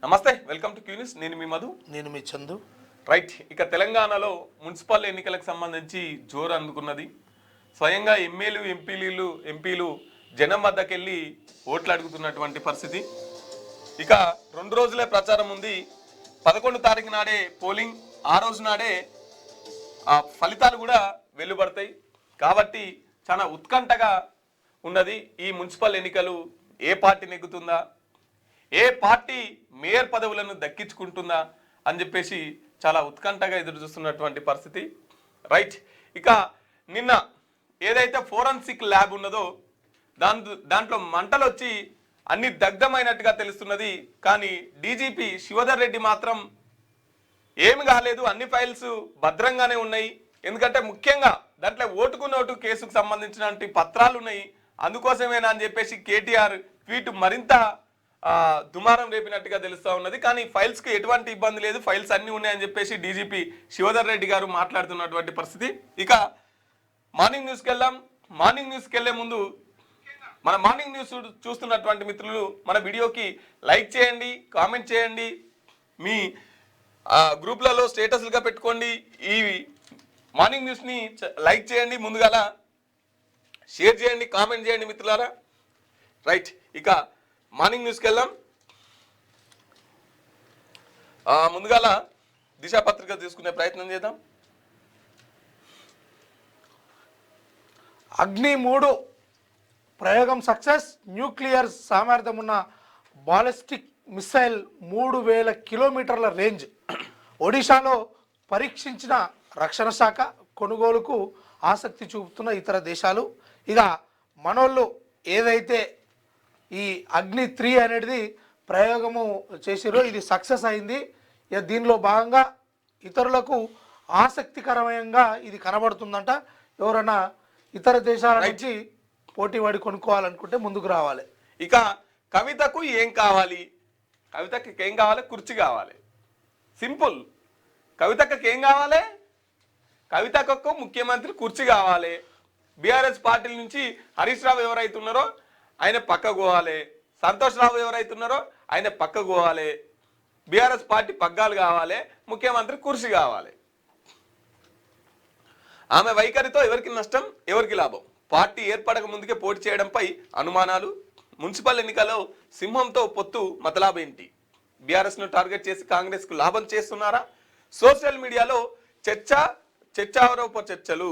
నమస్తే, welcome to క్యూనిస్. నేను మీ మధు. నేను మీ చందు. రైట్, ఇక తెలంగాణలో మున్సిపల్ ఎన్నికలకు సంబంధించి జోరు అందుకున్నది. స్వయంగా ఎంపీలు జనం వద్దకెళ్ళి ఓట్లు అడుగుతున్నటువంటి పరిస్థితి. ఇక 2 రోజులే ప్రచారం ఉంది. 11 తారీఖు నాడే పోలింగ్, ఆ రోజు నాడే ఆ ఫలితాలు కూడా వెలువడతాయి. కాబట్టి చాలా ఉత్కంఠగా ఉన్నది ఈ మున్సిపల్ ఎన్నికలు. ఏ పార్టీ నెగ్గుతుందా, ఏ పార్టీ మేయర్ పదవులను దక్కించుకుంటుందా అని చెప్పేసి చాలా ఉత్కంఠగా ఎదురు చూస్తున్నటువంటి పరిస్థితి. రైట్, ఇక నిన్న ఏదైతే ఫోరెన్సిక్ ల్యాబ్ ఉన్నదో దాంట్లో మంటలు వచ్చి అన్ని దగ్ధమైనట్టుగా తెలుస్తున్నది. కానీ డీజీపీ శివధర్ రెడ్డి మాత్రం ఏమి కాలేదు, అన్ని ఫైల్స్ భద్రంగానే ఉన్నాయి. ఎందుకంటే ముఖ్యంగా దాంట్లో ఓటుకు నోటు కేసుకు సంబంధించినటువంటి పత్రాలు ఉన్నాయి. అందుకోసమేనా అని చెప్పేసి కేటీఆర్ ట్వీట్ మరింత దుమారం రేపినట్టుగా తెలుస్తూ ఉన్నది. కానీ ఫైల్స్కి ఎటువంటి ఇబ్బంది లేదు, ఫైల్స్ అన్నీ ఉన్నాయని చెప్పేసి డీజీపీ శివధర్ రెడ్డి గారు మాట్లాడుతున్నటువంటి పరిస్థితి. ఇక మార్నింగ్ న్యూస్కి వెళ్దాం. మార్నింగ్ న్యూస్కి వెళ్లే ముందు మన మార్నింగ్ న్యూస్ చూస్తున్నటువంటి మిత్రులు మన వీడియోకి లైక్ చేయండి, కామెంట్ చేయండి, మీ గ్రూప్లలో స్టేటస్లుగా పెట్టుకోండి. ఈ మార్నింగ్ న్యూస్ని లైక్ చేయండి, ముందుగాల షేర్ చేయండి, కామెంట్ చేయండి మిత్రులారా. రైట్, ఇక మార్నింగ్ న్యూస్కి వెళ్దాం. ముందుగాల దిశాపత్రిక తీసుకునే ప్రయత్నం చేద్దాం. అగ్ని 3 ప్రయోగం సక్సెస్. న్యూక్లియర్ సామర్థ్యం ఉన్న బాలిస్టిక్ మిసైల్ 3000 కిలోమీటర్ల రేంజ్. ఒడిశాలో పరీక్షించిన రక్షణ శాఖ కొనుగోలుకు ఆసక్తి చూపుతున్న ఇతర దేశాలు. ఇక మనోళ్ళు ఏదైతే ఈ అగ్ని 3 అనేది ప్రయోగము చేసిరో ఇది సక్సెస్ అయింది. ఇక దీనిలో భాగంగా ఇతరులకు ఆసక్తికరంగా ఇది కనబడుతుందంట. ఎవరైనా ఇతర దేశాల నుంచి పోటీ పడి కొనుక్కోవాలనుకుంటే ముందుకు రావాలి. ఇక కవితకు ఏం కావాలి? కవితకి ఏం కావాలి? కుర్చీ కావాలి. సింపుల్. కవితకు ఏం కావాలి? కవితకు ముఖ్యమంత్రి కుర్చీ కావాలి. బీఆర్ఎస్ పార్టీల నుంచి హరీష్ రావు ఎవరైతున్నారో ఆయన పక్కకు పోవాలి, సంతోష్ రావు ఎవరైతున్నారో ఆయన పక్కకు పోవాలి. బీఆర్ఎస్ పార్టీ పగ్గాలు కావాలి, ముఖ్యమంత్రి కుర్చీ కావాలి. ఆమె వైఖరితో ఎవరికి నష్టం, ఎవరికి లాభం? పార్టీ ఏర్పడక ముందుకే పోటీ చేయడంపై అనుమానాలు. మున్సిపల్ ఎన్నికల్లో సింహంతో పొత్తు మతలాభేంటి? బీఆర్ఎస్ను టార్గెట్ చేసి కాంగ్రెస్కు లాభం చేస్తున్నారా? సోషల్ మీడియాలో చర్చలు.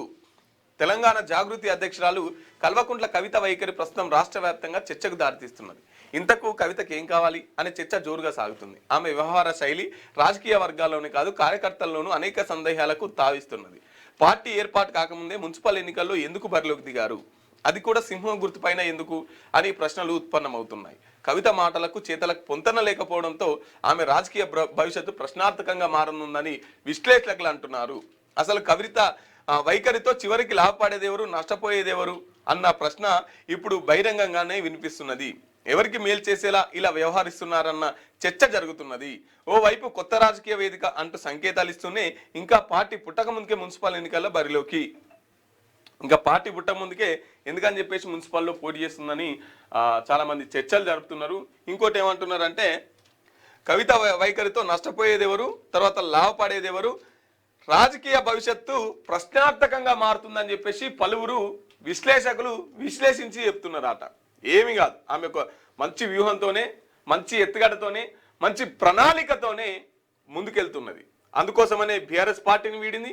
తెలంగాణ జాగృతి అధ్యక్షురాలు కల్వకుంట్ల కవిత వైఖరి ప్రస్తుతం రాష్ట్ర వ్యాప్తంగా చర్చకు దారితీస్తున్నది. ఇంతకు కవితకు ఏం కావాలి అనే చర్చ జోరుగా సాగుతుంది. ఆమె వ్యవహార శైలి రాజకీయ వర్గాల్లోనే కాదు కార్యకర్తల్లోనూ అనేక సందేహాలకు తావిస్తున్నది. పార్టీ ఏర్పాటు కాకముందే మున్సిపల్ ఎన్నికల్లో ఎందుకు బరిలోకి దిగారు, అది కూడా సింహం గుర్తుపైన ఎందుకు అని ప్రశ్నలు ఉత్పన్నమవుతున్నాయి. కవిత మాటలకు చేతలకు పొంతన లేకపోవడంతో ఆమె రాజకీయ భవిష్యత్తు ప్రశ్నార్థకంగా మారనుందని విశ్లేషకులు అంటున్నారు. అసలు కవిత వైఖరితో చివరికి లాభపడేదెవరు, నష్టపోయేదెవరు అన్న ప్రశ్న ఇప్పుడు బహిరంగంగానే వినిపిస్తున్నది. ఎవరికి మేలు చేసేలా ఇలా వ్యవహరిస్తున్నారన్న చర్చ జరుగుతున్నది. ఓవైపు కొత్త రాజకీయ వేదిక అంటూ సంకేతాలు ఇస్తూనే ఇంకా పార్టీ పుట్టక ముందుకే మున్సిపల్ ఎన్నికల్లో బరిలోకి, ఇంకా పార్టీ పుట్టక ముందుకే ఎందుకని చెప్పేసి మున్సిపల్లో పోటీ చేస్తుందని చాలా మంది చర్చలు జరుపుతున్నారు. ఇంకోటి ఏమంటున్నారంటే కవిత వైఖరితో నష్టపోయేదెవరు, తర్వాత లాభపడేదెవరు, రాజకీయ భవిష్యత్తు ప్రశ్నార్థకంగా మారుతుందని చెప్పేసి పలువురు విశ్లేషకులు విశ్లేషించి చెప్తున్నారట. ఏమి కాదు, ఆమె ఒక మంచి వ్యూహంతోనే, మంచి ఎత్తుగడతోనే, మంచి ప్రణాళికతోనే ముందుకెళ్తున్నది. అందుకోసమనే బీఆర్ఎస్ పార్టీని వీడింది.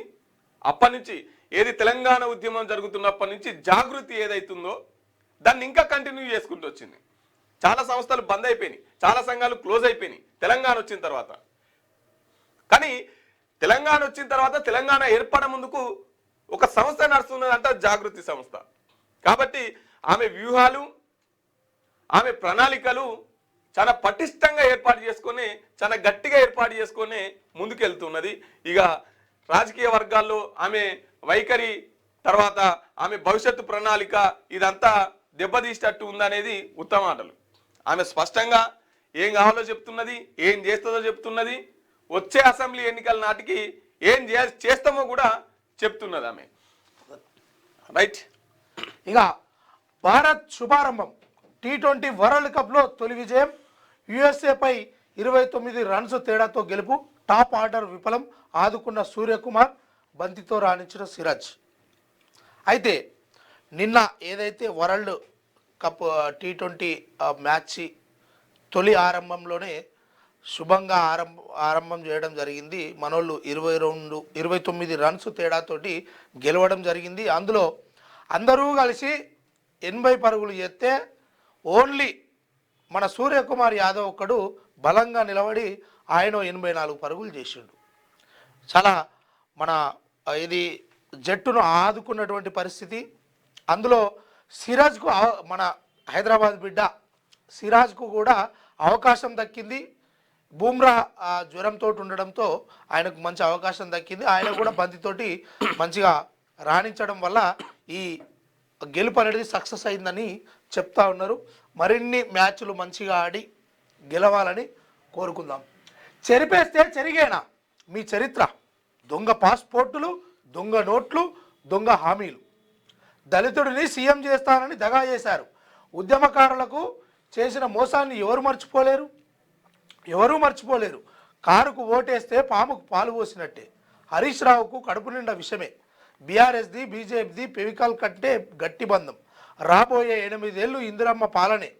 అప్పటి నుంచి ఏది తెలంగాణ ఉద్యమం జరుగుతున్నప్పటి నుంచి జాగృతి ఏదైతుందో దాన్ని ఇంకా కంటిన్యూ చేసుకుంటూ వచ్చింది. చాలా సంస్థలు బంద్ అయిపోయినాయి, చాలా సంఘాలు క్లోజ్ అయిపోయినాయి తెలంగాణ వచ్చిన తర్వాత. కానీ తెలంగాణ వచ్చిన తర్వాత తెలంగాణ ఏర్పడ ముందుకు ఒక సంస్థ నడుస్తున్నదంట, జాగృతి సంస్థ. కాబట్టి ఆమె వ్యూహాలు, ఆమె ప్రణాళికలు చాలా పటిష్టంగా ఏర్పాటు చేసుకొని, చాలా గట్టిగా ఏర్పాటు చేసుకొని ముందుకెళ్తున్నది. ఇక రాజకీయ వర్గాల్లో ఆమె వైఖరి తర్వాత ఆమె భవిష్యత్తు ప్రణాళిక ఇదంతా దెబ్బతీసేటట్టు ఉందనేది ఉత్తమాటలు. ఆమె స్పష్టంగా ఏం కావాలో చెప్తున్నది, ఏం చేస్తుందో చెప్తున్నది. వచ్చే అసెంబ్లీ ఎన్నికల నాటికి ఏం చేస్తామో కూడా చెప్తున్నది ఆమె. రైట్, ఇక భారత్ శుభారంభం. T20 వరల్డ్ కప్లో తొలి విజయం. యుఎస్ఏపై 29 రన్స్ తేడాతో గెలుపు, టాప్ ఆర్డర్ విఫలం, ఆదుకున్న సూర్యకుమార్, బంతితో రాణించిన సిరాజ్. అయితే నిన్న ఏదైతే వరల్డ్ కప్ T20 మ్యాచ్ తొలి ఆరంభంలోనే శుభంగా ఆరంభం చేయడం జరిగింది. మనోళ్ళు 29 రన్స్ తేడాతోటి గెలవడం జరిగింది. అందులో అందరూ కలిసి 80 పరుగులు చేస్తే ఓన్లీ మన సూర్యకుమార్ యాదవ్ ఒక్కడు బలంగా నిలబడి ఆయన 84 పరుగులు చేసిండు. చాలా మన ఇది జట్టును ఆదుకున్నటువంటి పరిస్థితి. అందులో సిరాజ్కు మన హైదరాబాద్ బిడ్డ సిరాజ్కు కూడా అవకాశం దక్కింది. బూమ్రా జ్వరంతో ఉండడంతో ఆయనకు మంచి అవకాశం దక్కింది. ఆయన కూడా బంతితోటి మంచిగా రాణించడం వల్ల ఈ గెలుపు అనేది సక్సెస్ అయిందని చెప్తా ఉన్నారు. మరిన్ని మ్యాచ్లు మంచిగా ఆడి గెలవాలని కోరుకుందాం. చెరిపేస్తే చెరిగేనా మీ చరిత్ర? దొంగ పాస్పోర్టులు, దొంగ నోట్లు, దొంగ హామీలు. దళితుడిని సీఎం చేస్తానని దగా చేశారు. ఉద్యమకారులకు చేసిన మోసాన్ని ఎవరు మర్చిపోలేరు. కారుకు ఓటేస్తే పాముకు పాలు పోసినట్టే. హరీష్ రావుకు కడుపు నిండా విషమే. బీఆర్ఎస్ది బీజేపీది పెవికాల్ కంటే గట్టి బంధం. రాబోయే 8 ఏళ్ళు ఇందిరమ్మ పాలనే.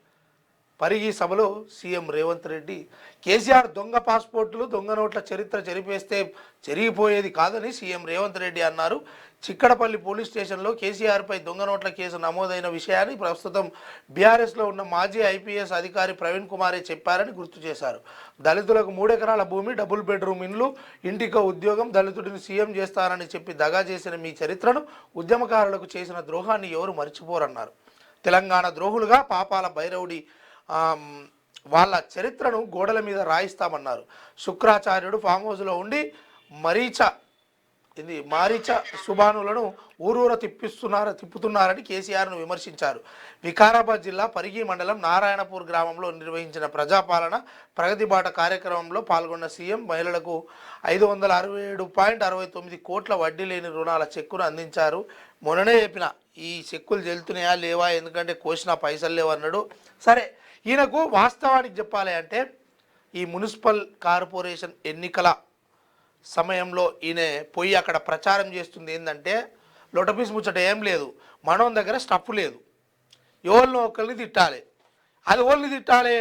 పరిగి సభలో సీఎం రేవంత్ రెడ్డి. కేసీఆర్ దొంగ పాస్పోర్టులు, దొంగ నోట్ల చరిత్ర చెరిపేస్తే చెరిగిపోయేది కాదని సీఎం రేవంత్ రెడ్డి అన్నారు. చిక్కడపల్లి పోలీస్ స్టేషన్లో కేసీఆర్పై దొంగ నోట్ల కేసు నమోదైన విషయాన్ని ప్రస్తుతం బీఆర్ఎస్లో ఉన్న మాజీ ఐపీఎస్ అధికారి ప్రవీణ్ కుమారే చెప్పారని గుర్తు చేశారు. దళితులకు 3 ఎకరాల భూమి, డబుల్ బెడ్రూమ్ ఇండ్లు, ఇంటికో ఉద్యోగం, దళితుడిని సీఎం చేస్తారని చెప్పి దగా చేసిన మీ చరిత్రను, ఉద్యమకారులకు చేసిన ద్రోహాన్ని ఎవరు మర్చిపోరన్నారు. తెలంగాణ ద్రోహులుగా పాపాల భైరవుడి వాళ్ళ చరిత్రను గోడల మీద రాయిస్తామన్నారు. శుక్రాచార్యుడు ఫామ్ హౌస్లో ఉండి మారీచ సుబానులను ఊరూర తిప్పుతున్నారని కేసీఆర్ను విమర్శించారు. వికారాబాద్ జిల్లా పరిగి మండలం నారాయణపూర్ గ్రామంలో నిర్వహించిన ప్రజాపాలన ప్రగతి బాట కార్యక్రమంలో పాల్గొన్న సీఎం మహిళలకు 567.69 కోట్ల వడ్డీ లేని రుణాల చెక్కును అందించారు. మొన్ననే చెప్పిన ఈ చెక్కులు చెల్లుతున్నాయా లేవా, ఎందుకంటే కోసిన పైసలు లేవన్నాడు. సరే, ఈయనకు వాస్తవానికి చెప్పాలి అంటే ఈ మున్సిపల్ కార్పొరేషన్ ఎన్నికల సమయంలో ఈయన పోయి అక్కడ ప్రచారం చేస్తుంది ఏంటంటే లొటపీస్ ముచ్చట ఏం లేదు, మనోన్ దగ్గర స్టఫ్ లేదు, ఎవరిని ఒకరిని తిట్టాలి. అది ఎవరిని తిట్టాలి?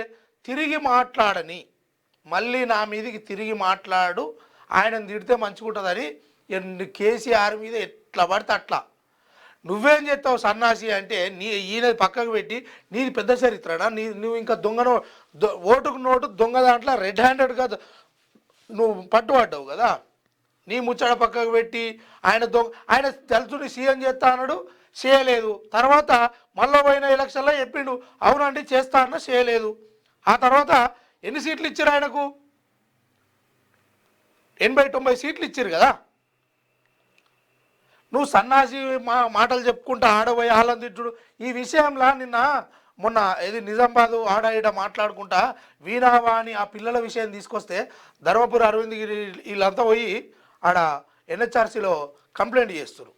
తిరిగి మాట్లాడని, మళ్ళీ నా మీదకి తిరిగి మాట్లాడు, ఆయనను తిడితే మంచిగుంటుందని కేసీఆర్ మీద ఎట్లా పడితే అట్లా. నువ్వేం చేస్తావు సన్నాసి అంటే ఈయన పక్కకు పెట్టి నీది పెద్ద చరిత్రనా? నువ్వు ఇంకా ఓటుకు నోటు దొంగ దాంట్లో రెడ్ హ్యాండెడ్గా నువ్వు పట్టుబడ్డావు కదా. నీ ముచ్చట పక్కకు పెట్టి ఆయన దళితుడిని సీఎం చేస్తా అన్నాడు, చేయలేదు. తర్వాత మళ్ళీ పోయిన ఎలక్షన్లో చెప్పిండు అవునండి చేస్తా అన్నా, చేయలేదు. ఆ తర్వాత ఎన్ని సీట్లు ఇచ్చారు ఆయనకు? 80-90 సీట్లు ఇచ్చారు కదా. నువ్వు సన్నాసి మాటలు చెప్పుకుంటా ఆడబోయి ఆళ్ళని తిట్టుడు. ఈ విషయంలో మొన్న నిజామాబాదు ఆడ మాట్లాడుకుంటా వీణావాణి ఆ పిల్లల విషయం తీసుకొస్తే ధర్మపురి అరవింద్ గిరి వీళ్ళంతా పోయి ఆడ ఎన్హెచ్ఆర్సీలో కంప్లైంట్ చేస్తారు.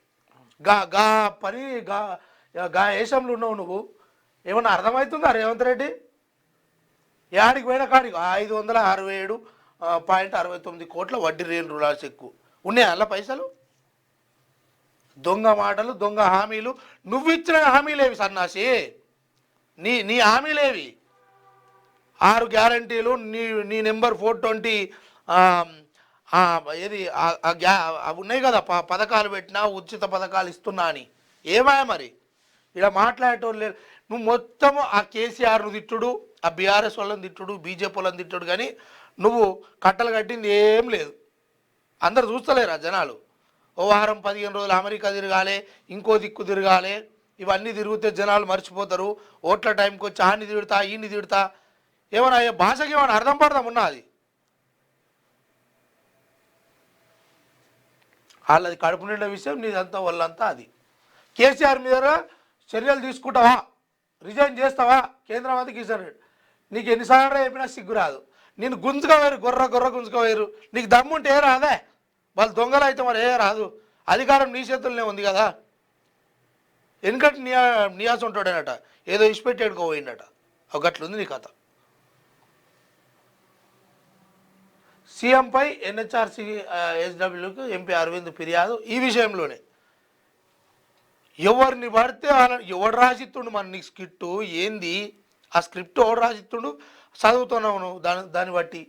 గా ఏషంలో ఉన్నావు నువ్వు. ఏమన్నా అర్థమవుతుందా రేవంత్ రెడ్డి? యాడికి పోయిన కాడికి 567.69 కోట్ల వడ్డీ లేని రుణాల చెక్కు ఉన్నాయి. అలా పైసలు దొంగ మాటలు, దొంగ హామీలు. నువ్వు ఇచ్చిన హామీలేవి సన్నాసి? నీ హామీలేవి? 6 గ్యారంటీలు, నీ నెంబర్ 420 అవి ఉన్నాయి కదా పథకాలు పెట్టినా, ఉచిత పథకాలు ఇస్తున్నా అని. ఏమాయ మరి ఇలా మాట్లాడేటోళ్ళు లేరు. నువ్వు మొత్తము ఆ కేసీఆర్ను తిట్టుడు, ఆ బీఆర్ఎస్ వాళ్ళని తిట్టుడు, బీజేపీ వాళ్ళని తిట్టుడు, కానీ నువ్వు కట్టలు కట్టింది ఏం లేదు. అందరు చూస్తలేరా జనాలు? ఓ వారం 15 రోజులు అమెరికా తిరగాలి, ఇంకో దిక్కు తిరగాలి. ఇవన్నీ తిరిగితే జనాలు మర్చిపోతారు. ఓట్ల టైంకి వచ్చి ఆన్ని తిడుతా ఈయన్ని తిడుతా. ఏమన్నా భాషకి ఏమైనా అర్థం పడదాం ఉన్నది? వాళ్ళది కడుపు నిండా విషయం, నీదంతా వాళ్ళంతా అది. కేసీఆర్ మీద చర్యలు తీసుకుంటావా, రిజైన్ చేస్తావా కేంద్ర మంత్రి కిషన్ రెడ్డి? నీకు ఎన్నిసార్లు చెప్పినా సిగ్గురాదు. నేను గుంజుకోవేరు, గొర్ర గుంజుకోవేరు. నీకు దమ్ముంటే ఏ రాదే? వాళ్ళు దొంగలు అయితే మరి ఏ రాదు. అధికారం నీ చేతుల్లోనే ఉంది కదా. ఎందుకంటే నియాసం ఉంటాడనట, ఏదో ఇష్టపెట్టేడుకో పోయిండట. ఒక గట్లుంది నీ కథ. సీఎంపై ఎన్హెచ్ఆర్సీ ఎస్డబ్ల్యూకు ఎంపీ అరవింద్ ఫిర్యాదు ఈ విషయంలోనే. ఎవరిని పడితే ఎవడు రాసిస్తుండు మన నీకు స్క్రిప్టు ఏంది, ఆ స్క్రిప్ట్ ఎవడు రాసిస్తుండు చదువుతున్నావు నువ్వు దాన్ని బట్టి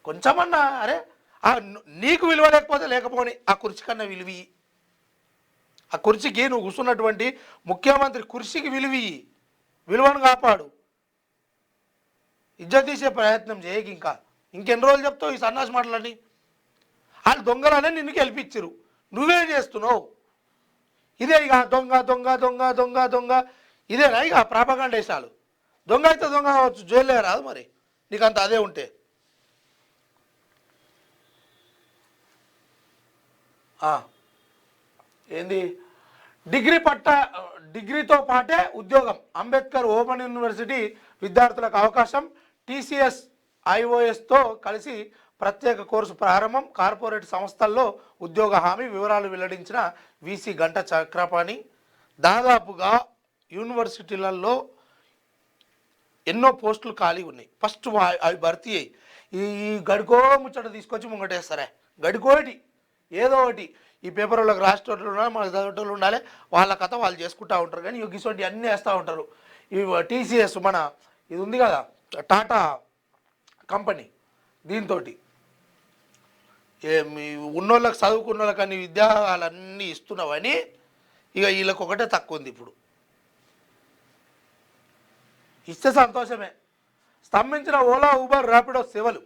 కొంచెమన్నా అరే నీకు విలువ లేకపోతే లేకపోని ఆ కుర్చీ కన్నా విలువి, ఆ కుర్చీకి నువ్వు కూర్చున్నటువంటి ముఖ్యమంత్రి కుర్చీకి విలువను కాపాడు. ఇజ్జత్ తీసే ప్రయత్నం చేయక ఇంకెన్ని రోజులు చెప్తావు ఈ సన్నాసి మాటలని? వాళ్ళు దొంగలనే నిన్ను గెలిపించరు, నువ్వేం చేస్తున్నావు? ఇదే ఇక దొంగ దొంగ దొంగ దొంగ దొంగ ఇదేనా ఇక ప్రాపగాండేశాలు? దొంగ అయితే దొంగ కావచ్చు, జైల్లో రాదు మరి నీకంత అదే ఉంటే. ఏంది డిగ్రీతో పాటే ఉద్యోగం, అంబేద్కర్ ఓపెన్ యూనివర్సిటీ విద్యార్థులకు అవకాశం, టీసీఎస్ ఐఓఎస్తో కలిసి ప్రత్యేక కోర్సు ప్రారంభం, కార్పొరేట్ సంస్థల్లో ఉద్యోగ హామీ వివరాలు వెల్లడించిన వీసీ గంట చక్రపాణి. దాదాపుగా యూనివర్సిటీలలో ఎన్నో పోస్టులు ఖాళీ ఉన్నాయి, ఫస్ట్ అవి భర్తీ అయ్యి ఈ గడికో ముచ్చట తీసుకొచ్చి ముంగటేస్తారే, గడికోటి ఏదో ఒకటి ఈ పేపర్ వాళ్ళకి రాసేటోళ్ళు ఉండాలి, మనకు చదివేటోళ్ళు ఉండాలి, వాళ్ళ కథ వాళ్ళు చేసుకుంటూ ఉంటారు. కానీ ఇటువంటి అన్నీ వేస్తూ ఉంటారు. ఈ టీసీఎస్ మన ఇది ఉంది కదా టాటా కంపెనీ, దీంతో ఉన్నోళ్ళకి చదువుకున్న వాళ్ళకి అన్ని విద్యాలన్నీ ఇస్తున్నావని ఇక వీళ్ళకి ఒకటే తక్కువ ఉంది. ఇప్పుడు ఇస్తే సంతోషమే. స్తంభించిన ఓలా ఊబర్ ర్యాపిడో సేవలు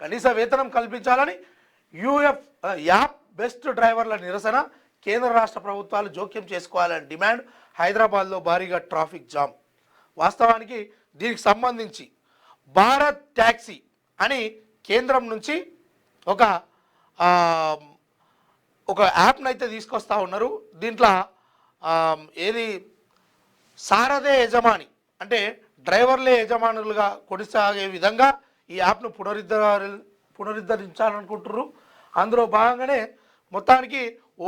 కనీస వేతనం కల్పించాలని యాప్ బెస్ట్ డ్రైవర్ల నిరసన, కేంద్ర రాష్ట్ర ప్రభుత్వాలు జోక్యం చేసుకోవాలని డిమాండ్, హైదరాబాద్లో భారీగా ట్రాఫిక్ జామ్. వాస్తవానికి దీనికి సంబంధించి భారత్ ట్యాక్సీ అని కేంద్రం నుంచి ఒక యాప్ను అయితే తీసుకొస్తా ఉన్నారు. దీంట్లో ఏది సారథే యజమాని అంటే డ్రైవర్లే యజమానులుగా కొనసాగే విధంగా ఈ యాప్ను పునరుద్ధరించాలనుకుంటున్నారు. అందులో భాగంగానే మొత్తానికి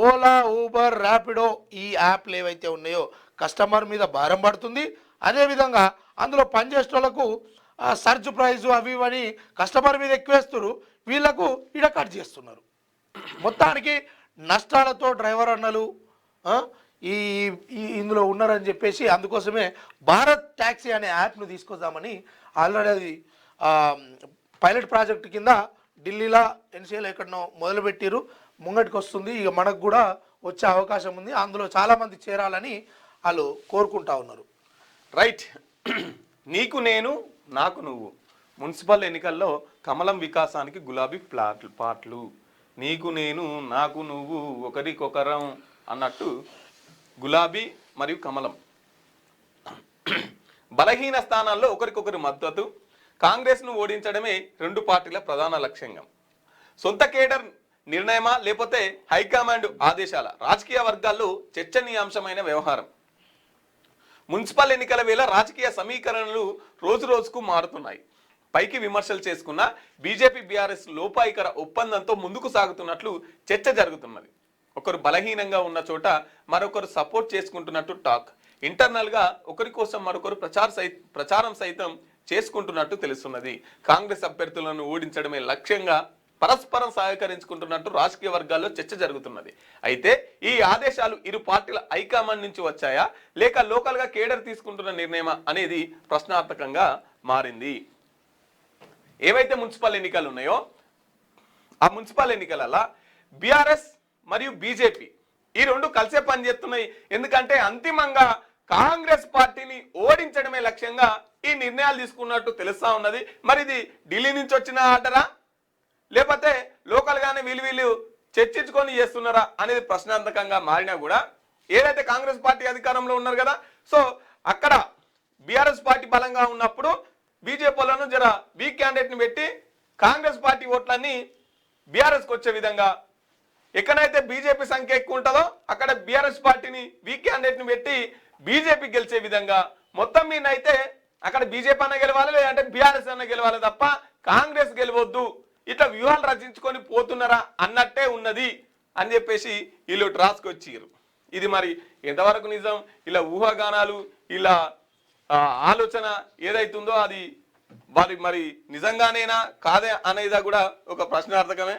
ఓలా ఊబర్ ర్యాపిడో ఈ యాప్లు ఏవైతే ఉన్నాయో కస్టమర్ మీద భారం పడుతుంది. అదేవిధంగా అందులో పనిచేసే వాళ్ళకు సర్చ్ ప్రైజు అవి ఇవని కస్టమర్ మీద ఎక్కువేస్తారు, వీళ్లకు ఈడ కట్ చేస్తున్నారు. మొత్తానికి నష్టాలతో డ్రైవర్ అన్నలు ఈ ఇందులో ఉన్నారని చెప్పేసి అందుకోసమే భారత్ ట్యాక్సీ అనే యాప్ను తీసుకొద్దామని ఆల్రెడీ అది పైలట్ ప్రాజెక్ట్ కింద ఢిల్లీలో ఎన్సీఏలో ఎక్కడనో మొదలుపెట్టిరు, ముంగటికి వస్తుంది. ఇక మనకు కూడా వచ్చే అవకాశం ఉంది. అందులో చాలామంది చేరాలని వాళ్ళు కోరుకుంటా ఉన్నారు. రైట్. నీకు నేను నాకు నువ్వు మున్సిపల్ ఎన్నికల్లో కమలం వికాసానికి గులాబీ పాటలు, నీకు నేను నాకు నువ్వు ఒకరికొకరం అన్నట్టు గులాబీ మరియు కమలం బలహీన స్థానాల్లో ఒకరికొకరి మద్దతు, కాంగ్రెస్ను ఓడించడమే రెండు పార్టీల ప్రధాన లక్ష్యంగా. సొంత కేడర్ నిర్ణయమా లేకపోతే హైకమాండ్ ఆదేశాల? రాజకీయ వర్గాల్లో చర్చనీయాంశమైన వ్యవహారం. మున్సిపల్ ఎన్నికల వేళ రాజకీయ సమీకరణలు రోజు రోజుకు మారుతున్నాయి. పైకి విమర్శలు చేసుకున్న బీజేపీ బీఆర్ఎస్ లోపాయికర ఒప్పందంతో ముందుకు సాగుతున్నట్లు చర్చ జరుగుతున్నది. ఒకరు బలహీనంగా ఉన్న చోట మరొకరు సపోర్ట్ చేసుకుంటున్నట్టు టాక్. ఇంటర్నల్గా ఒకరి కోసం మరొకరు ప్రచారం సైతం చేసుకుంటున్నట్టు తెలుస్తున్నది. కాంగ్రెస్ అభ్యర్థులను ఓడించడమే లక్ష్యంగా పరస్పరం సహకరించుకుంటున్నట్టు రాజకీయ వర్గాల్లో చర్చ జరుగుతున్నది. అయితే ఈ ఆదేశాలు ఇరు పార్టీల హైకమాండ్ నుంచి వచ్చాయా లేక లోకల్గా కేడర్ తీసుకుంటున్న నిర్ణయమా అనేది ప్రశ్నార్థకంగా మారింది. ఏవైతే మున్సిపల్ ఎన్నికలు ఉన్నాయో ఆ మున్సిపల్ ఎన్నికలలో బీఆర్ఎస్ మరియు బీజేపీ ఈ రెండు కలిసే పనిచేస్తున్నాయి. ఎందుకంటే అంతిమంగా కాంగ్రెస్ పార్టీని ఓడించడమే లక్ష్యంగా ఈ నిర్ణయాలు తీసుకున్నట్టు తెలుస్తా ఉన్నది. మరి ఇది ఢిల్లీ నుంచి వచ్చిన ఆర్డరా లేకపోతే లోకల్గానే వీళ్ళు చర్చించుకొని చేస్తున్నారా అనేది ప్రశ్నార్థకంగా మారినా కూడా ఏదైతే కాంగ్రెస్ పార్టీ అధికారంలో ఉన్నారు కదా, సో అక్కడ బీఆర్ఎస్ పార్టీ బలంగా ఉన్నప్పుడు బీజేపీ వాళ్ళను జర వీక్ క్యాండిడేట్ని పెట్టి కాంగ్రెస్ పార్టీ ఓట్లన్నీ బీఆర్ఎస్కి వచ్చే విధంగా, ఎక్కడైతే బీజేపీ సంఖ్య ఎక్కువ ఉంటుందో అక్కడ బీఆర్ఎస్ పార్టీని వీక్ క్యాండిడేట్ని పెట్టి బీజేపీ గెలిచే విధంగా, మొత్తం మీద అయితే అక్కడ బీజేపీ అన్న గెలవాలి లేదంటే బీఆర్ఎస్ అన్న గెలవాలి తప్ప కాంగ్రెస్ గెలవద్దు, ఇట్లా వ్యూహాలు రచించుకొని పోతున్నారా అన్నట్టే ఉన్నది అని చెప్పేసి వీళ్ళు రాసుకొచ్చారు. ఇది మరి ఎంతవరకు నిజం? ఇలా ఊహాగానాలు ఇలా ఆలోచన ఏదైతుందో అది మరి నిజంగానేనా కాదే అనేదా కూడా ఒక ప్రశ్నార్థకమే.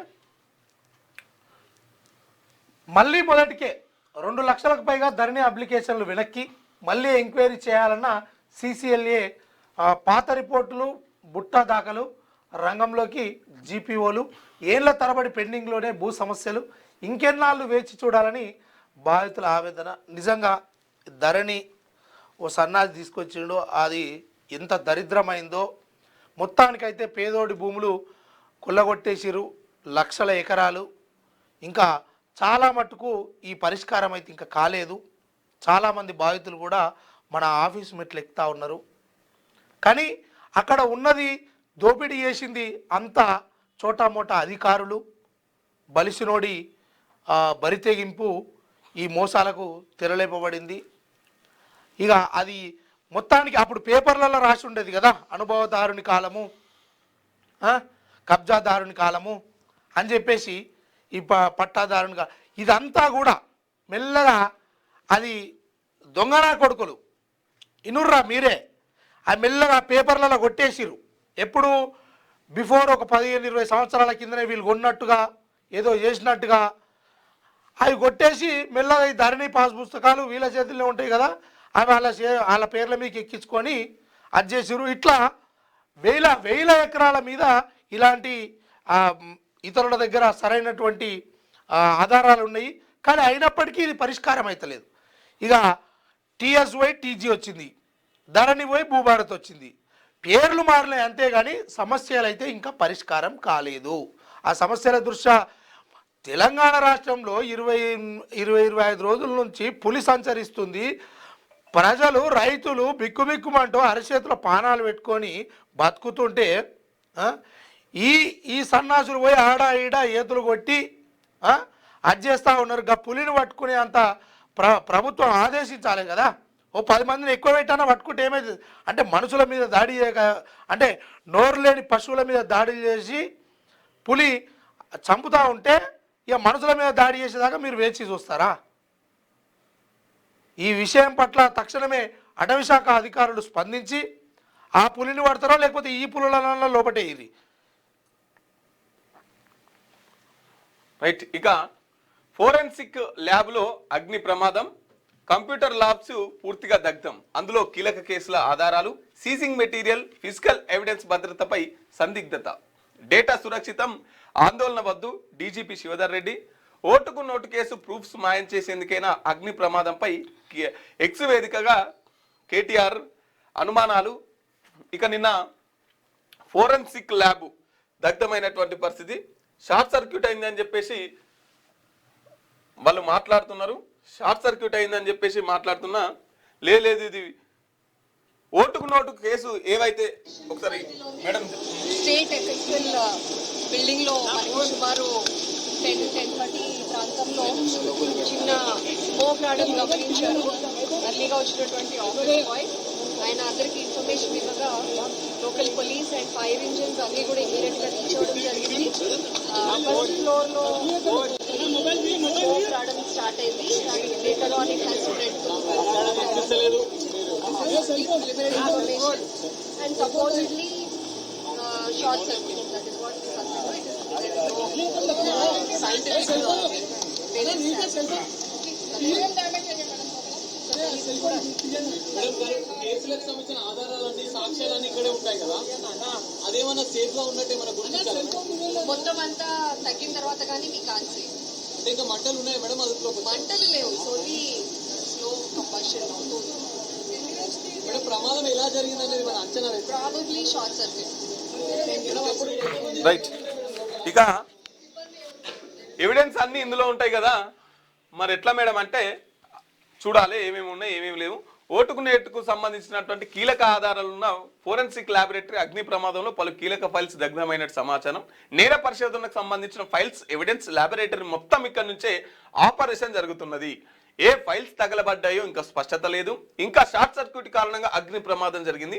మళ్ళీ మొదటికే 2 లక్షలకు పైగా ధరణి అప్లికేషన్లు వెనక్కి మళ్ళీ ఎంక్వైరీ చేయాలన్న సిసిఎల్ఏ పాత రిపోర్టులు బుట్టా దాఖలు రంగంలోకి జీపీఓలు ఏళ్ల తరబడి పెండింగ్లోనే భూ సమస్యలు ఇంకెన్నాళ్ళు వేచి చూడాలని బాధితుల ఆవేదన. నిజంగా ధరణి ఓ సన్నాసి తీసుకొచ్చిండో అది ఎంత దరిద్రమైందో. మొత్తానికైతే పేదోడి భూములు కొల్లగొట్టేసిరు, లక్షల ఎకరాలు. ఇంకా చాలా మట్టుకు ఈ పరిష్కారం అయితే ఇంకా కాలేదు. చాలామంది బాధితులు కూడా మన ఆఫీస్ మెట్లు ఎక్కుతూ ఉన్నారు. కానీ అక్కడ ఉన్నది దోపిడీ చేసింది అంతా చోటామోటా అధికారులు, బలిసినోడి బరితెగింపు ఈ మోసాలకు తెరలేపబడింది. ఇక అది మొత్తానికి అప్పుడు పేపర్లలో రాసి ఉండేది కదా, అనుభవదారుని కాలము, కబ్జాదారుని కాలము అని చెప్పేసి ఈ పట్టాదారునిగా ఇదంతా కూడా మెల్లగా అది దొంగనా కొడుకులు ఇనుర్రా మీరే ఆ మెల్లగా పేపర్లలో కొట్టేసిరు. ఎప్పుడు బిఫోర్ ఒక 15-20 సంవత్సరాల కిందనే వీళ్ళు కొన్నట్టుగా ఏదో చేసినట్టుగా అవి కొట్టేసి మెల్లగా ఈ ధరణి పాస్ పుస్తకాలు వీళ్ళ చేతుల్లో ఉంటాయి కదా, అవి వాళ్ళ పేర్ల మీకు ఎక్కించుకొని అది చేసిరు. ఇట్లా వేల ఎకరాల మీద ఇలాంటి ఇతరుల దగ్గర సరైనటువంటి ఆధారాలు ఉన్నాయి. కానీ అయినప్పటికీ ఇది పరిష్కారం అవుతలేదు. ఇక టీఎస్ పోయి టీజీ వచ్చింది, ధరణి పోయి భూభారత్ వచ్చింది, పేర్లు మారినాయి అంతేగాని సమస్యలు అయితే ఇంకా పరిష్కారం కాలేదు. ఆ సమస్యల దృష్ట్యా తెలంగాణ రాష్ట్రంలో 20-25 రోజుల నుంచి పులి సంచరిస్తుంది. ప్రజలు రైతులు బిక్కుబిక్కుమంటూ అరచేతుల పానాలు పెట్టుకొని బతుకుతుంటే ఈ సన్నాసులు పోయి ఆడ ఈడ ఏతులు కొట్టి అది చేస్తూ ఉన్నారు. గా పులిని పట్టుకునే అంత ప్రభుత్వం ఆదేశించాలి కదా. ఓ 10 మందిని ఎక్కువ పెట్టానా పట్టుకుంటే ఏమైతుంది అంటే మనుషుల మీద దాడి చేయక అంటే నోరు లేని పశువుల మీద దాడి చేసి పులి చంపుతూ ఉంటే ఇక మనుషుల మీద దాడి చేసేదాకా మీరు వేచి చూస్తారా? ఈ విషయం పట్ల తక్షణమే అటవీ శాఖ అధికారులు స్పందించి ఆ పులిని పడతారో లేకపోతే ఈ పులుల లోపటే ఇది రైట్. ఇక ఫోరెన్సిక్ ల్యాబ్లో అగ్ని ప్రమాదం, కంప్యూటర్ ల్యాబ్స్ పూర్తిగా దగ్ధం, అందులో కీలక కేసుల ఆధారాలు, సీజింగ్ మెటీరియల్, ఫిజికల్ ఎవిడెన్స్ భద్రతపై సందిగ్ధత, డేటా సురక్షితం, ఆందోళన వద్దు డీజీపీ శివధర్ రెడ్డి. ఓటుకు నోటు కేసు ప్రూఫ్స్ మాయం చేసేందుకైనా అగ్ని ప్రమాదంపై ఎక్స్ వేదికగా కేటీఆర్ అనుమానాలు. ఇక నిన్న ఫోరెన్సిక్ ల్యాబ్ దగ్ధమైనటువంటి పరిస్థితి, షార్ట్ సర్క్యూట్ అయిందని చెప్పేసి వాళ్ళు మాట్లాడుతున్నారు. షార్ట్ సర్క్యూట్ అయిందని చెప్పేసి మాట్లాడుతున్నా లేదు ఇది ఓటుకు నోటు కేసు ఏవైతే ఒకసారి మేడం స్టేట్ ఎఫెక్చువల్ బిల్డింగ్ లో సుమారు 10-10:30 ప్రాంతంలో చిన్న స్మోక్ రావడం గమనించారు. అర్లీగా వచ్చినటువంటి ఆఫీస్ బాయ్ ఆయన అందరికీ ఇన్ఫర్మేషన్ ఇవ్వగా local police and fire engines అన్ని కూడా ఇమీడియట్ గా రీచ్ అవ్వడం జరిగింది. ఫస్ట్ ఫ్లోర్ లో స్మోక్ రావడం స్టార్ట్ అయింది. Later on it has spread information and supposedly short circuit. That is what we suspect. Scientific కేసులకు సంబంధించిన ఆధారాలన్నీ సాక్ష్యాలన్నీ ఇక్కడే ఉంటాయి కదా, అదేమన్నా సేఫ్ గా ఉన్నట్టే మన గుర్తించాలి. మొత్తం అంతా తగ్గిన తర్వాత కానీ మీకు ఆన్సర్ అంటే ఇంకా మంటలు ఉన్నాయి మేడం, అందులో మంటలు లేవు. సోలీ స్లో కంబషన్ అవుతుంది. మేడం ప్రమాదం ఎలా జరిగిందనేది మన అంచనా ప్రాబబ్లీ షార్ట్ సర్క్యూట్. రైట్. ఇక ఎవిడెన్స్ అన్ని ఇందులో ఉంటాయి కదా, మరి ఎట్లా మేడం అంటే చూడాలి ఏమేమి ఉన్నాయి ఏమేమి లేవు. ఓటుకు నేటుకు సంబంధించినటువంటి కీలక ఆధారాలున్న ఫోరెన్సిక్ ల్యాబొరేటరీ అగ్ని ప్రమాదంలో పలు కీలక ఫైల్స్ దగ్ధమైనట్టు సమాచారం. నేర పరిశోధనకు సంబంధించిన ఫైల్స్ ఎవిడెన్స్ ల్యాబొరేటరీ మొత్తం ఇక్కడ నుంచే ఆపరేషన్ జరుగుతున్నది. ఏ ఫైల్స్ తగలబడ్డాయో ఇంకా స్పష్టత లేదు. ఇంకా షార్ట్ సర్క్యూట్ కారణంగా అగ్ని ప్రమాదం జరిగింది.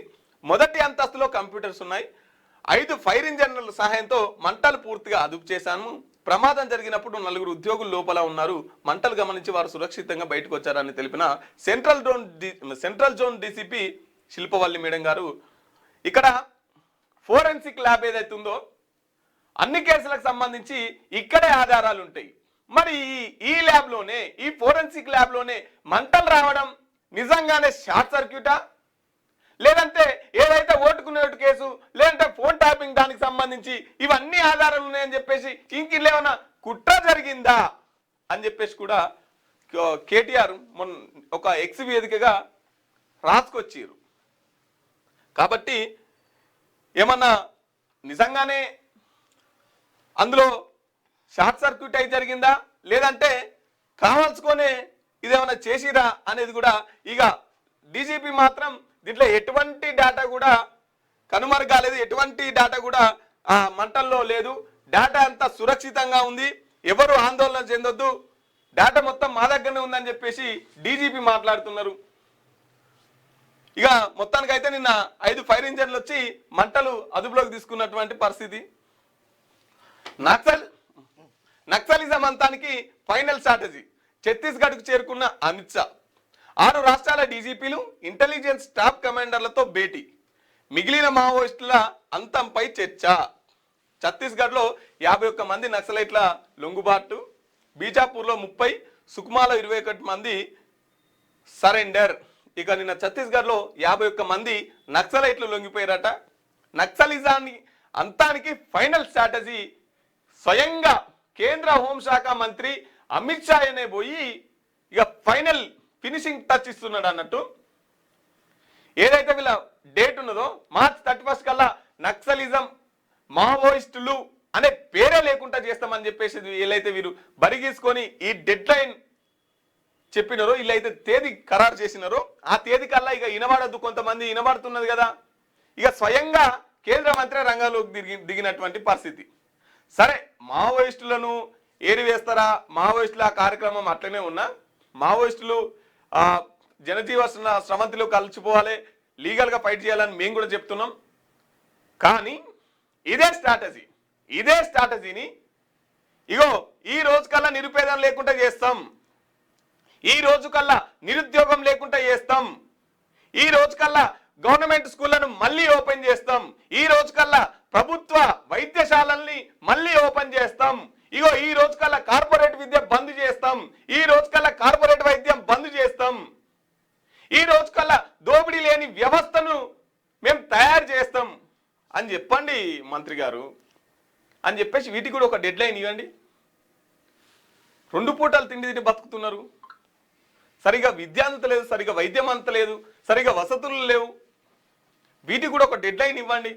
మొదటి అంతస్తులో కంప్యూటర్స్ ఉన్నాయి. 5 ఫైర్ ఇంజన్ల సహాయంతో మంటలు పూర్తిగా అదుపు చేశాము. ప్రమాదం జరిగినప్పుడు 4 ఉద్యోగులు లోపల ఉన్నారు. మంటలు గమనించి వారు సురక్షితంగా బయటకు వచ్చారని తెలిపిన central zone DCP Shilpavalli madam గారు. ఇక్కడ ఫోరెన్సిక్ ల్యాబ్ ఏదైతే ఉందో అన్ని కేసులకు సంబంధించి ఇక్కడే ఆధారాలు ఉంటాయి. మరి ఈ ల్యాబ్లోనే, ఈ ఫోరెన్సిక్ ల్యాబ్లోనే మంటలు రావడం నిజంగానే షార్ట్ సర్క్యూటా, లేదంటే ఏదైతే ఓటుకునేటు కేసు, లేదంటే ఫోన్ ట్యాపింగ్ దానికి సంబంధించి ఇవన్నీ ఆధారాలు ఉన్నాయని చెప్పేసి ఇంకేమైనా కుట్ర జరిగిందా అని చెప్పేసి కూడా కేటీఆర్ మొన్న ఒక ఎక్స్ వేదికగా రాసుకొచ్చారు. కాబట్టి ఏమన్నా నిజంగానే అందులో షార్ట్ సర్క్యూట్ అయి జరిగిందా, లేదంటే కావాల్సుకొనే ఇదేమన్నా చేసిరా అనేది కూడా ఇక డీజీపీ మాత్రం దీంట్లో ఎటువంటి డేటా కూడా కనుమరుగాలేదు, ఎటువంటి డేటా కూడా ఆ మంటల్లో లేదు, డేటా అంతా సురక్షితంగా ఉంది, ఎవరు ఆందోళన చెందొద్దు, డేటా మొత్తం మా దగ్గరనే ఉందని చెప్పేసి డీజీపీ మాట్లాడుతున్నారు. ఇక మొత్తానికైతే నిన్న 5 ఫైర్ ఇంజన్లు వచ్చి మంటలు అదుపులోకి తీసుకున్నటువంటి పరిస్థితి. నక్సలిజం అంతానికి ఫైనల్ స్ట్రాటజీ, ఛత్తీస్గఢ్కు చేరుకున్న అమిత్ షా, 6 రాష్ట్రాల డీజీపీలు, ఇంటెలిజెన్స్ స్టాఫ్ కమాండర్లతో భేటీ, మిగిలిన మావోయిస్టుల అంతంపై చర్చ. ఛత్తీస్గఢ్లో 51 మంది నక్సలైట్ల లొంగుబాటు, బీజాపూర్లో 30, సుక్మాలో 21 మంది సరెండర్. ఇక నిన్న ఛత్తీస్గఢ్లో 51 మంది నక్సలైట్లు లొంగిపోయారట. నక్సలిజాన్ని అంతానికి ఫైనల్ స్ట్రాటజీ స్వయంగా కేంద్ర హోంశాఖ మంత్రి అమిత్ షా అనే పోయి ఇక ఫైనల్ ఫినిషింగ్ టచ్ ఇస్తున్నాడు అన్నట్టు. ఏదైతే వీళ్ళ డేట్ ఉన్నదో మార్చ్ 31 కల్లా నక్సలిజం మావోయిస్టులు అనే పేరే లేకుండా చేస్తామని చెప్పేసి వీళ్ళైతే వీరు బరిగీసుకొని ఈ డెడ్ లైన్ చెప్పినారో, వీళ్ళైతే తేదీ ఖరారు చేసినారో ఆ తేదీ కల్లా ఇక వినబడద్దు, కొంతమంది వినబడుతున్నది కదా, ఇక స్వయంగా కేంద్ర మంత్రి రంగంలోకి దిగినటువంటి పరిస్థితి. సరే, మావోయిస్టులను ఏరివేస్తారా, మావోయిస్టుల కార్యక్రమం అట్లనే ఉన్నా, మావోయిస్టులు జనజీవ స్రవంతిలో కలిసిపోవాలి, లీగల్గా ఫైట్ చేయాలని మేము కూడా చెప్తున్నాం. కానీ ఇదే స్ట్రాటజీని ఇగో ఈ రోజు కల్లా నిరుపేదం లేకుండా చేస్తాం, ఈ రోజు కల్లా నిరుద్యోగం లేకుండా చేస్తాం, ఈ రోజు కల్లా గవర్నమెంట్ స్కూళ్లను మళ్ళీ ఓపెన్ చేస్తాం, ఈ రోజు కల్లా ప్రభుత్వ వైద్యశాలల్ని మళ్ళీ ఓపెన్ చేస్తాం, ఇగో ఈ రోజు కల్లా కార్పొరేట్ విద్య బంద్ చేస్తాం, ఈ రోజు కల్లా కార్పొరేట్ వైద్యం బంద్ చేస్తాం, ఈ రోజు కల్లా దోపిడీ లేని వ్యవస్థను మేము తయారు చేస్తాం అని చెప్పండి మంత్రి గారు అని చెప్పేసి వీటికి కూడా ఒక డెడ్ లైన్ ఇవ్వండి. 2 పూటలు తిండి బతుకుతున్నారు, సరిగా విద్య అంత లేదు, సరిగా వైద్యం అంత లేదు, సరిగా వసతులు లేవు, వీటికి కూడా ఒక డెడ్ లైన్ ఇవ్వండి.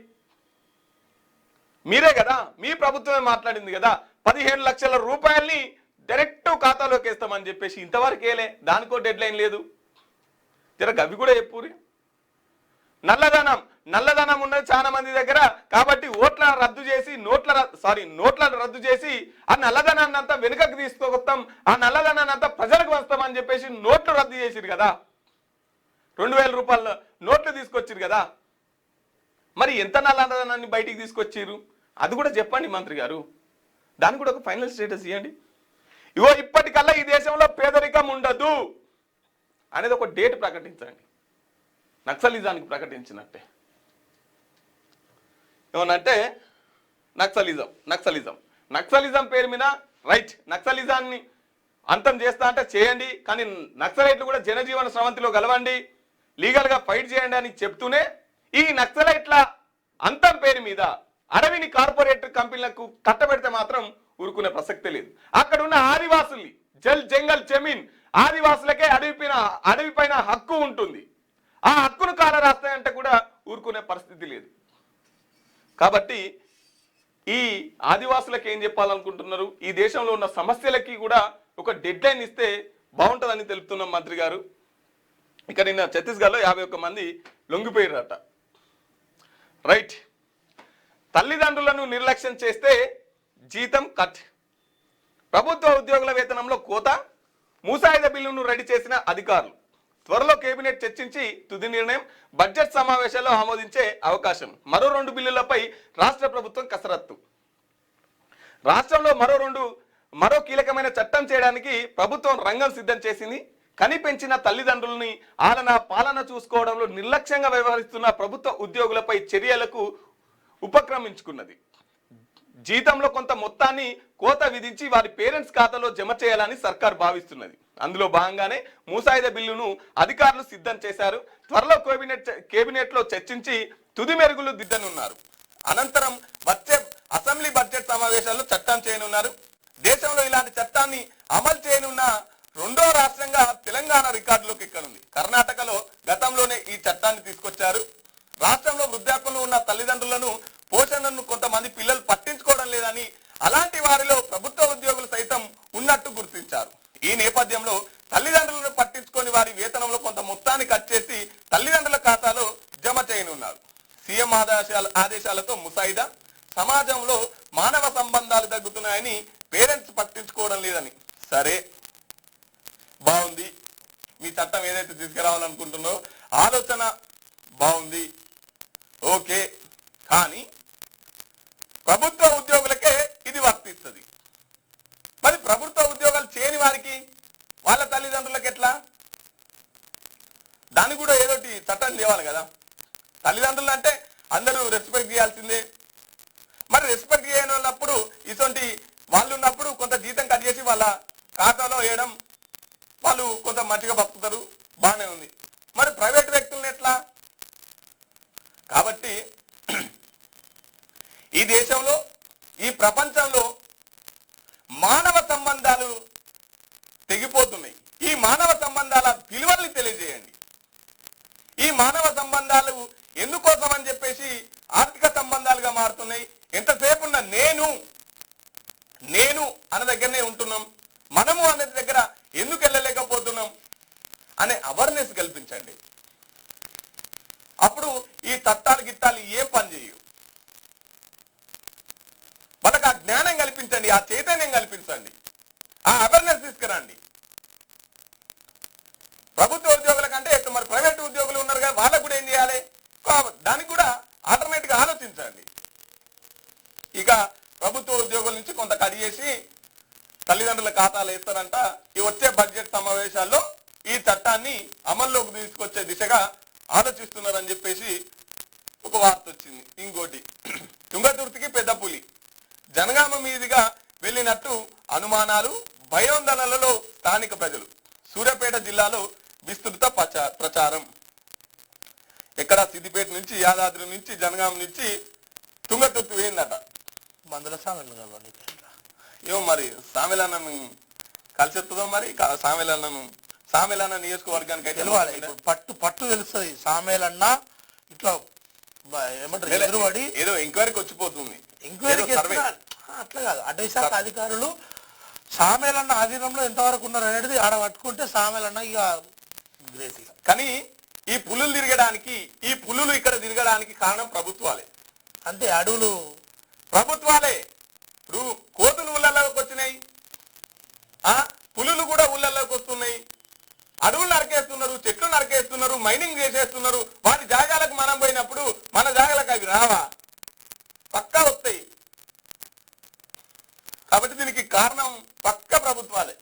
మీరే కదా, మీ ప్రభుత్వమే మాట్లాడింది కదా, 15 లక్షల రూపాయల్ని డైరెక్ట్ ఖాతాలోకి వేస్తామని చెప్పేసి ఇంతవరకు వేయలే, దానికో డెడ్ లైన్ లేదు. జర గవి కూడా చెప్పురి. నల్లధనం ఉన్నది చాలా మంది దగ్గర, కాబట్టి నోట్ల రద్దు చేసి ఆ నల్లధనాన్ని అంతా వెనుకకు తీసుకొస్తాం, ఆ నల్లధనాన్ని అంతా ప్రజలకు వస్తామని చెప్పేసి నోట్లు రద్దు చేసిరు కదా, 2000 రూపాయల నోట్లు తీసుకొచ్చిరు కదా, మరి ఎంత నల్లధనాన్ని బయటికి తీసుకొచ్చిరు అది కూడా చెప్పండి మంత్రి గారు. దానికి కూడా ఒక ఫైనల్ స్టేటస్ ఇవ్వండి. ఇగో ఇప్పటికల్లా ఈ దేశంలో పేదరికం ఉండదు అనేది ఒక డేట్ ప్రకటించండి, నక్సలిజానికి ప్రకటించినట్టే. ఏమనంటే నక్సలిజం పేరు మీద రైట్, నక్సలిజాన్ని అంతం చేస్తా అంటే చేయండి, కానీ నక్సలైట్లు కూడా జనజీవన స్రవంతిలో గలవండి, లీగల్గా ఫైట్ చేయండి అని చెప్తూనే ఈ నక్సలైట్ల అంతం పేరు మీద అడవిని కార్పొరేట్ కంపెనీలకు కట్టబెడితే మాత్రం ఊరుకునే ప్రసక్తే లేదు. అక్కడ ఉన్న ఆదివాసుల్ని జంగల్ జమీన్ ఆదివాసులకే అడవిపైన హక్కు ఉంటుంది, ఆ హక్కును కాల రాస్తాయంటే కూడా ఊరుకునే పరిస్థితి లేదు. కాబట్టి ఈ ఆదివాసులకు ఏం చెప్పాలనుకుంటున్నారు, ఈ దేశంలో ఉన్న సమస్యలకి కూడా ఒక డెడ్ లైన్ ఇస్తే బాగుంటుందని తెలుపుతున్నాం మంత్రి గారు. ఇక నిన్న ఛత్తీస్గఢ్లో 51 మంది లొంగిపోయారట. రైట్, తల్లిదండ్రులను నిర్లక్ష్యం చేస్తే జీతం కట్, ప్రభుత్వ ఉద్యోగుల వేతనంలో కోత, ముసాయిదా బిల్లును రెడీ చేసిన అధికారులు, త్వరలో కేబినెట్ చర్చించి తుది నిర్ణయం, బడ్జెట్ సమావేశాల్లో ఆమోదించే అవకాశం, మరో 2 బిల్లులపై రాష్ట్ర ప్రభుత్వం కసరత్తు. రాష్ట్రంలో మరో కీలకమైన చట్టం చేయడానికి ప్రభుత్వం రంగం సిద్ధం చేసింది. కనిపెంచిన తల్లిదండ్రులని పాలన చూసుకోవడంలో నిర్లక్ష్యంగా వ్యవహరిస్తున్న ప్రభుత్వ ఉద్యోగులపై చర్యలకు ఉపక్రమించుకున్నది. జీతంలో కొంత మొత్తాన్ని కోత విధించి వారి పేరెంట్స్ ఖాతాలో జమ చేయాలని సర్కార్ భావిస్తున్నది. అందులో భాగంగానే ముసాయిదా బిల్లును అధికారులు సిద్ధం చేశారు. త్వరలో కేబినెట్ లో చర్చించి తుది మెరుగులు దిద్దనున్నారు. అనంతరం వచ్చే అసెంబ్లీ బడ్జెట్ సమావేశాల్లో చట్టం చేయనున్నారు. దేశంలో ఇలాంటి చట్టాన్ని అమలు చేయనున్న రెండో రాష్ట్రంగా తెలంగాణ రికార్డులోకి ఎక్కనుంది. కర్ణాటకలో గతంలోనే ఈ చట్టాన్ని తీసుకొచ్చారు. రాష్ట్రంలో వృద్ధాప్యంలో ఉన్న తల్లిదండ్రులను పోషణను కొంతమంది పిల్లలు పట్టించుకోవడం లేదని, అలాంటి వారిలో ప్రభుత్వ ఉద్యోగులు సైతం ఉన్నట్టు గుర్తించారు. ఈ నేపథ్యంలో తల్లిదండ్రులను పట్టించుకొని వారి వేతనంలో కొంత మొత్తాన్ని కట్ చేసి తల్లిదండ్రుల ఖాతాలో జమ చేయనున్నారు. సీఎం ఆదేశాలతో ముసాయిదా సమాజంలో మానవ సంబంధాలు తగ్గుతున్నాయని పేరెంట్స్ పట్టించుకోవడం లేదని. సరే, బాగుంది, మీ చట్టం ఏదైతే తీసుకురావాలనుకుంటున్నారో ఆలోచన బాగుంది, ఓకే. కానీ ప్రభుత్వ ఉద్యోగులకే ఇది వర్తిస్తుంది. మరి ప్రభుత్వ ఉద్యోగాలు చేయని వారికి, వాళ్ళ తల్లిదండ్రులకు ఎట్లా? దాన్ని కూడా ఏదోటి చట్టం తేవాలి కదా. తల్లిదండ్రులు అంటే అందరూ రెస్పెక్ట్ చేయాల్సిందే. మరి రెస్పెక్ట్ చేయని వాళ్ళప్పుడు ఇటువంటి వాళ్ళు ఉన్నప్పుడు కొంత జీతం కట్ చేసి వాళ్ళ ఖాతాలో వేయడం, వాళ్ళు కొంత మంచిగా బతుకుతారు, బాగానే ఉంది. మరి ప్రైవేట్ వ్యక్తులను ఎట్లా? కాబట్టి ఈ దేశంలో, ఈ ప్రపంచంలో మానవ సంబంధాలు తెగిపోతున్నాయి. ఈ మానవ సంబంధాల విలువల్ని తెలియజేయండి. ఈ మానవ సంబంధాలు ఎందుకోసం అని చెప్పేసి ఆర్థిక సంబంధాలుగా మారుతున్నాయి. ఎంతసేపు ఉన్న నేను అన్న దగ్గరనే ఉంటున్నాం, మనము అనే దగ్గర ఎందుకు వెళ్ళలేకపోతున్నాం అనే అవేర్నెస్ కల్పించండి. అప్పుడు ఈ చట్టాలు గిట్టాలు ఏం పని చేయవు. వాళ్ళకి ఆ జ్ఞానం కల్పించండి, ఆ చైతన్యం కల్పించండి, ఆ అవేర్నెస్ తీసుకురండి. ప్రభుత్వ ఉద్యోగుల కంటే మరి ప్రైవేట్ ఉద్యోగులు ఉన్నారు కదా, వాళ్ళకు కూడా ఏం చేయాలి, దానికి కూడా ఆల్టర్నేట్గా ఆలోచించండి. ఇక ప్రభుత్వ ఉద్యోగుల నుంచి కొంత కట్ చేసి తల్లిదండ్రుల ఖాతాలు వేస్తారంట. ఈ వచ్చే బడ్జెట్ సమావేశాల్లో ఈ చట్టాన్ని అమల్లోకి తీసుకొచ్చే దిశగా ఆలోచిస్తున్నారని చెప్పేసి ఒక వార్త వచ్చింది. ఇంకోటి, తుంగతుర్తికి పెద్ద పులి జనగామ మీదుగా వెళ్ళినట్టు అనుమానాలు, భయోందనలలో స్థానిక ప్రజలు. సూర్యాపేట జిల్లాలో విస్తృత ప్రచారం. ఎక్కడ సిద్దిపేట నుంచి, యాదాద్రి నుంచి, జనగామ నుంచి తుంగతుర్తి పోయిందట. మందుల సామెలు ఏమో మరి సామెలన్న కలిసెత్తుందో మరి. సామెలన్న నియోజకవర్గానికి అయితే పట్టు తెలుస్తుంది. సామేలన్న ఇట్లా ఏమంటారు, ఎదురుబడి ఏదో ఎంక్వైరీకి వచ్చిపోతుంది. ఎంక్వైరీకి అట్లా కాదు. అటవీ శాఖ అధికారులు సామేలన్న ఆధీనంలో ఎంతవరకు ఉన్నారు అనేది ఆడ పట్టుకుంటే సామేలన్న ఇక గ్రేట్. కానీ ఈ పులులు తిరగడానికి, ఈ పులులు ఇక్కడ తిరగడానికి కారణం ప్రభుత్వాలే. అంతే, అడవులు ప్రభుత్వాలే. ఇప్పుడు కోతులు ఊళ్ళలోకి వచ్చినాయి, పులులు కూడా ఊళ్ళలోకి వస్తున్నాయి. అడవులు నరికేస్తున్నారు, చెట్లు నరికేస్తున్నారు, మైనింగ్ చేసేస్తున్నారు. వాటి జాగాలకు మనం పోయినప్పుడు మన జాగాలకు అవి రావా? పక్కా వస్తాయి. కాబట్టి దీనికి కారణం పక్క ప్రభుత్వాలే.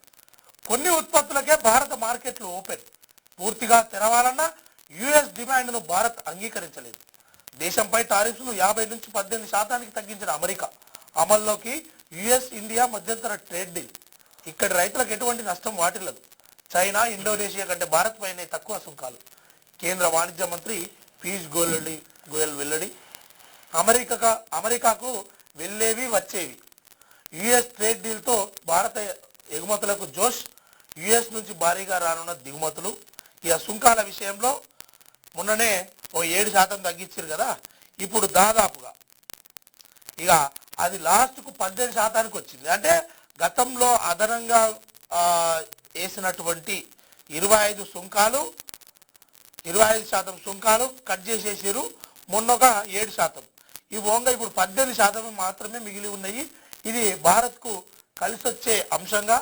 కొన్ని ఉత్పత్తులకే భారత మార్కెట్లు ఓపెన్ పూర్తిగా తెరవాలన్న యుఎస్ డిమాండ్ను భారత్ అంగీకరించలేదు. దేశంపై టారిఫ్ను 50 నుంచి 18% తగ్గించిన అమెరికా అమల్లోకి. యుఎస్ ఇండియా మధ్యంతర ట్రేడ్ డీల్. ఇక్కడి రైతులకు ఎటువంటి నష్టం వాటిల్లదు. చైనా, ఇండోనేషియా కంటే భారత్ పైనే తక్కువ సుంకాలు. కేంద్ర వాణిజ్య మంత్రి పీయూష్ గోయల్ వెల్లడి. అమెరికాకు వెళ్ళేవి వచ్చేవి. యుఎస్ ట్రేడ్ డీల్తో భారత ఎగుమతులకు జోష్. యుఎస్ నుంచి భారీగా రానున్న దిగుమతులు. ఇక సుంకాల విషయంలో మొన్ననే 7% తగ్గించారు కదా, ఇప్పుడు దాదాపుగా ఇక అది లాస్ట్కు 18% వచ్చింది. అంటే గతంలో అదనంగా వేసినటువంటి 25% సుంకాలు కట్ చేసేసారు. మొన్న ఒక 7%. ఈ ఓంగా ఇప్పుడు 18% మాత్రమే మిగిలి ఉన్నాయి. ఇది భారత్కు కలిసి వచ్చే అంశంగా.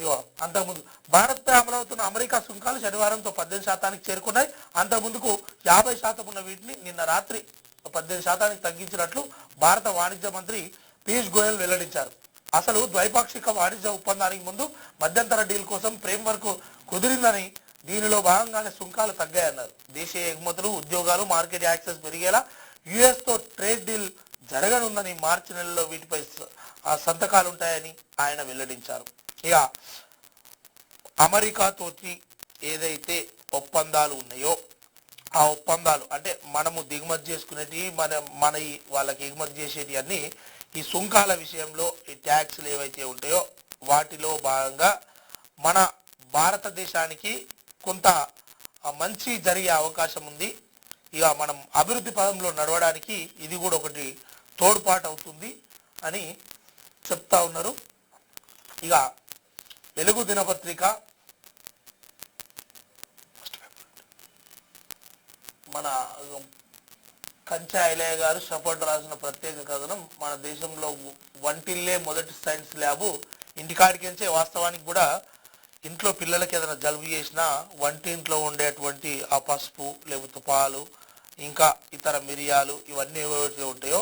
ఇగో అంతకుముందు భారత్పై అమలవుతున్న అమెరికా సుంకాలు శనివారంతో 18% చేరుకున్నాయి. అంతకుముందుకు 50% ఉన్న వీటిని నిన్న రాత్రి 18% తగ్గించినట్లు భారత వాణిజ్య మంత్రి పీయూష్ గోయల్ వెల్లడించారు. అసలు ద్వైపాక్షిక వాణిజ్య ఒప్పందానికి ముందు మధ్యంతర డీల్ కోసం ఫ్రేమ్వర్క్ కుదిరిందని, దీనిలో భాగంగానే సుంకాలు తగ్గాయన్నారు. దేశీయ ఎగుమతులు, ఉద్యోగాలు, మార్కెట్ యాక్సెస్ పెరిగేలా యుఎస్తో ట్రేడ్ డీల్ జరగనుందని మార్చి నెలలో వీటిపై సంతకాలు ఉంటాయని ఆయన వెల్లడించారు. ఇక అమెరికాతోటి ఏదైతే ఒప్పందాలు ఉన్నాయో ఆ ఒప్పందాలు అంటే మనము దిగుమతి చేసుకునేటి మన వాళ్ళకి ఎగుమతి చేసేటి అన్ని ఈ సుంకాల విషయంలో ఈ ట్యాక్స్లు ఏవైతే ఉంటాయో వాటిలో భాగంగా మన భారతదేశానికి కొంత మంచి జరిగే అవకాశం ఉంది. ఇక మనం అభివృద్ధి పదంలో నడవడానికి ఇది కూడా ఒకటి తోడ్పాటు అవుతుంది అని చెప్తా ఉన్నారు. ఇక తెలుగు దినపత్రిక మన కంచా ఐలయ్య గారు షపడ్ రాసిన ప్రత్యేక కథనం మన దేశంలో వంటిల్లే మొదటి సైన్స్ ల్యాబు ఇంటికాడికించే వాస్తవానికి కూడా ఇంట్లో పిల్లలకి ఏదైనా జలుబు చేసినా వంటింట్లో ఉండేటువంటి ఆ పసుపు లేకపోతే పాలు ఇంకా ఇతర మిరియాలు ఇవన్నీ ఏవైతే ఉంటాయో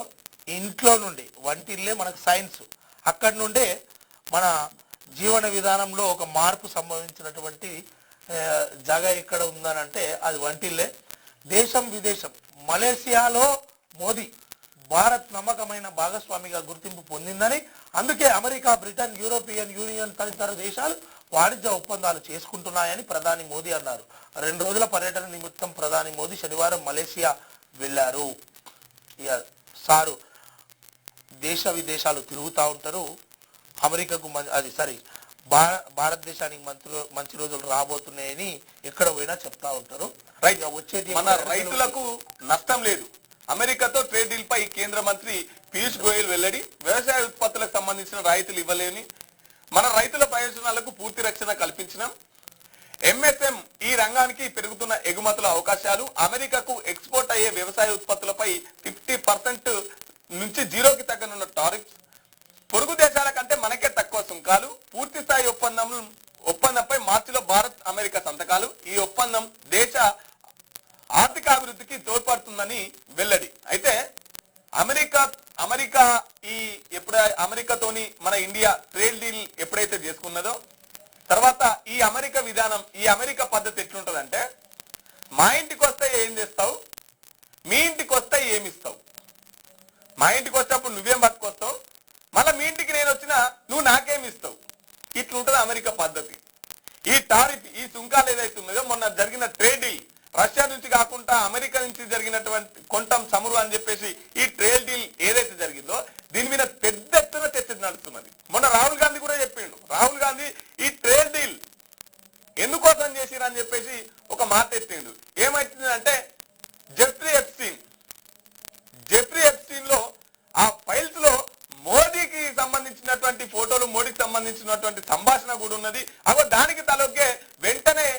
ఇంట్లో నుండి వంటిల్లే మనకు సైన్స్ అక్కడి నుండే మన జీవన విధానంలో ఒక మార్పు సంభవించినటువంటి జాగ ఎక్కడ ఉందని అంటే అది వంటిల్లే. దేశం విదేశం మలేసియాలో మోదీ భారత్ నమ్మకమైన భాగస్వామిగా గుర్తింపు పొందిందని అందుకే అమెరికా బ్రిటన్ యూరోపియన్ యూనియన్ తదితర దేశాలు వాణిజ్య ఒప్పందాలు చేసుకుంటున్నాయని ప్రధాని మోదీ అన్నారు. 2 రోజుల పర్యటన నిమిత్తం ప్రధాని మోదీ శనివారం మలేసియా వెళ్లారు. ఇక సారు దేశ విదేశాలు తిరుగుతూ ఉంటారు. అమెరికాకు భారతదేశానికి మంచి రోజులు రాబోతున్నాయని ఎక్కడ పోయినా చెప్తా ఉంటారు. రైట్, వచ్చేది మన రైతులకు నష్టం లేదు. అమెరికాతో ట్రేడ్ డీల్ పై కేంద్ర మంత్రి పీయూష్ గోయల్ వెల్లడి. వ్యవసాయ ఉత్పత్తులకు సంబంధించిన రాయితీలు ఇవ్వలేని మన రైతుల ప్రయోజనాలకు పూర్తి రక్షణ కల్పించినాం. ఎంఎస్ఎం ఈ రంగానికి పెరుగుతున్న ఎగుమతుల అవకాశాలు, అమెరికాకు ఎక్స్పోర్ట్ అయ్యే వ్యవసాయ ఉత్పత్తులపై 50% నుంచి 0కి తగ్గనున్న టారిఫ్స్, పొరుగు దేశాల కంటే మనకే తక్కువ సుంకాలు, పూర్తి స్థాయి ఒప్పందంపై మార్చిలో భారత్ అమెరికా సంతకాలు. ఈ ఒప్పందం దేశ ఆర్థికాభివృద్ధికి తోడ్పడుతుందని వెల్లడి. అయితే అమెరికాతోని మన ఇండియా ట్రేడ్ డీల్ ఎప్పుడైతే చేసుకున్నదో తర్వాత ఈ అమెరికా విధానం, ఈ అమెరికా పద్ధతి ఎట్లుంటదంటే, మా ఇంటికి వస్తే ఏం చేస్తావు, మీ ఇంటికి వస్తే ఏమిస్తావు, మా ఇంటికి వచ్చేప్పుడు నువ్వేం పట్టుకొస్తావు, మళ్ళీ మీ ఇంటికి నేను వచ్చినా నువ్వు నాకేమి ఇస్తావు, ఇట్లుంటది అమెరికా పద్ధతి. ఈ టారిఫ్, ఈ సుంకాలు ఏదైతే ఉన్నదో మొన్న జరిగిన ట్రేడ్ డీల్ రష్యా నుంచి కాకుండా అమెరికా నుంచి జరిగినటువంటి కొంటాం చమురు అని చెప్పేసి ఈ ట్రేడ్ డీల్ ఏదైతే జరిగిందో దీని మీద పెద్ద ఎత్తున చర్చ నడుస్తున్నది. మొన్న రాహుల్ గాంధీ కూడా చెప్పిండు. రాహుల్ గాంధీ ఈ ట్రేడ్ డీల్ ఎందుకోసం చేసిరని చెప్పేసి ఒక మాట ఎత్తిండు. ఏమైతుంది అంటే జెఫ్రీ ఎప్స్టీన్ లో ఆ ఫైల్స్ లో మోడీకి సంబంధించినటువంటి ఫోటోలు, మోడీకి సంబంధించినటువంటి సంభాషణ కూడా ఉన్నది. అగో దానికి తలొగ్గే వెంటనే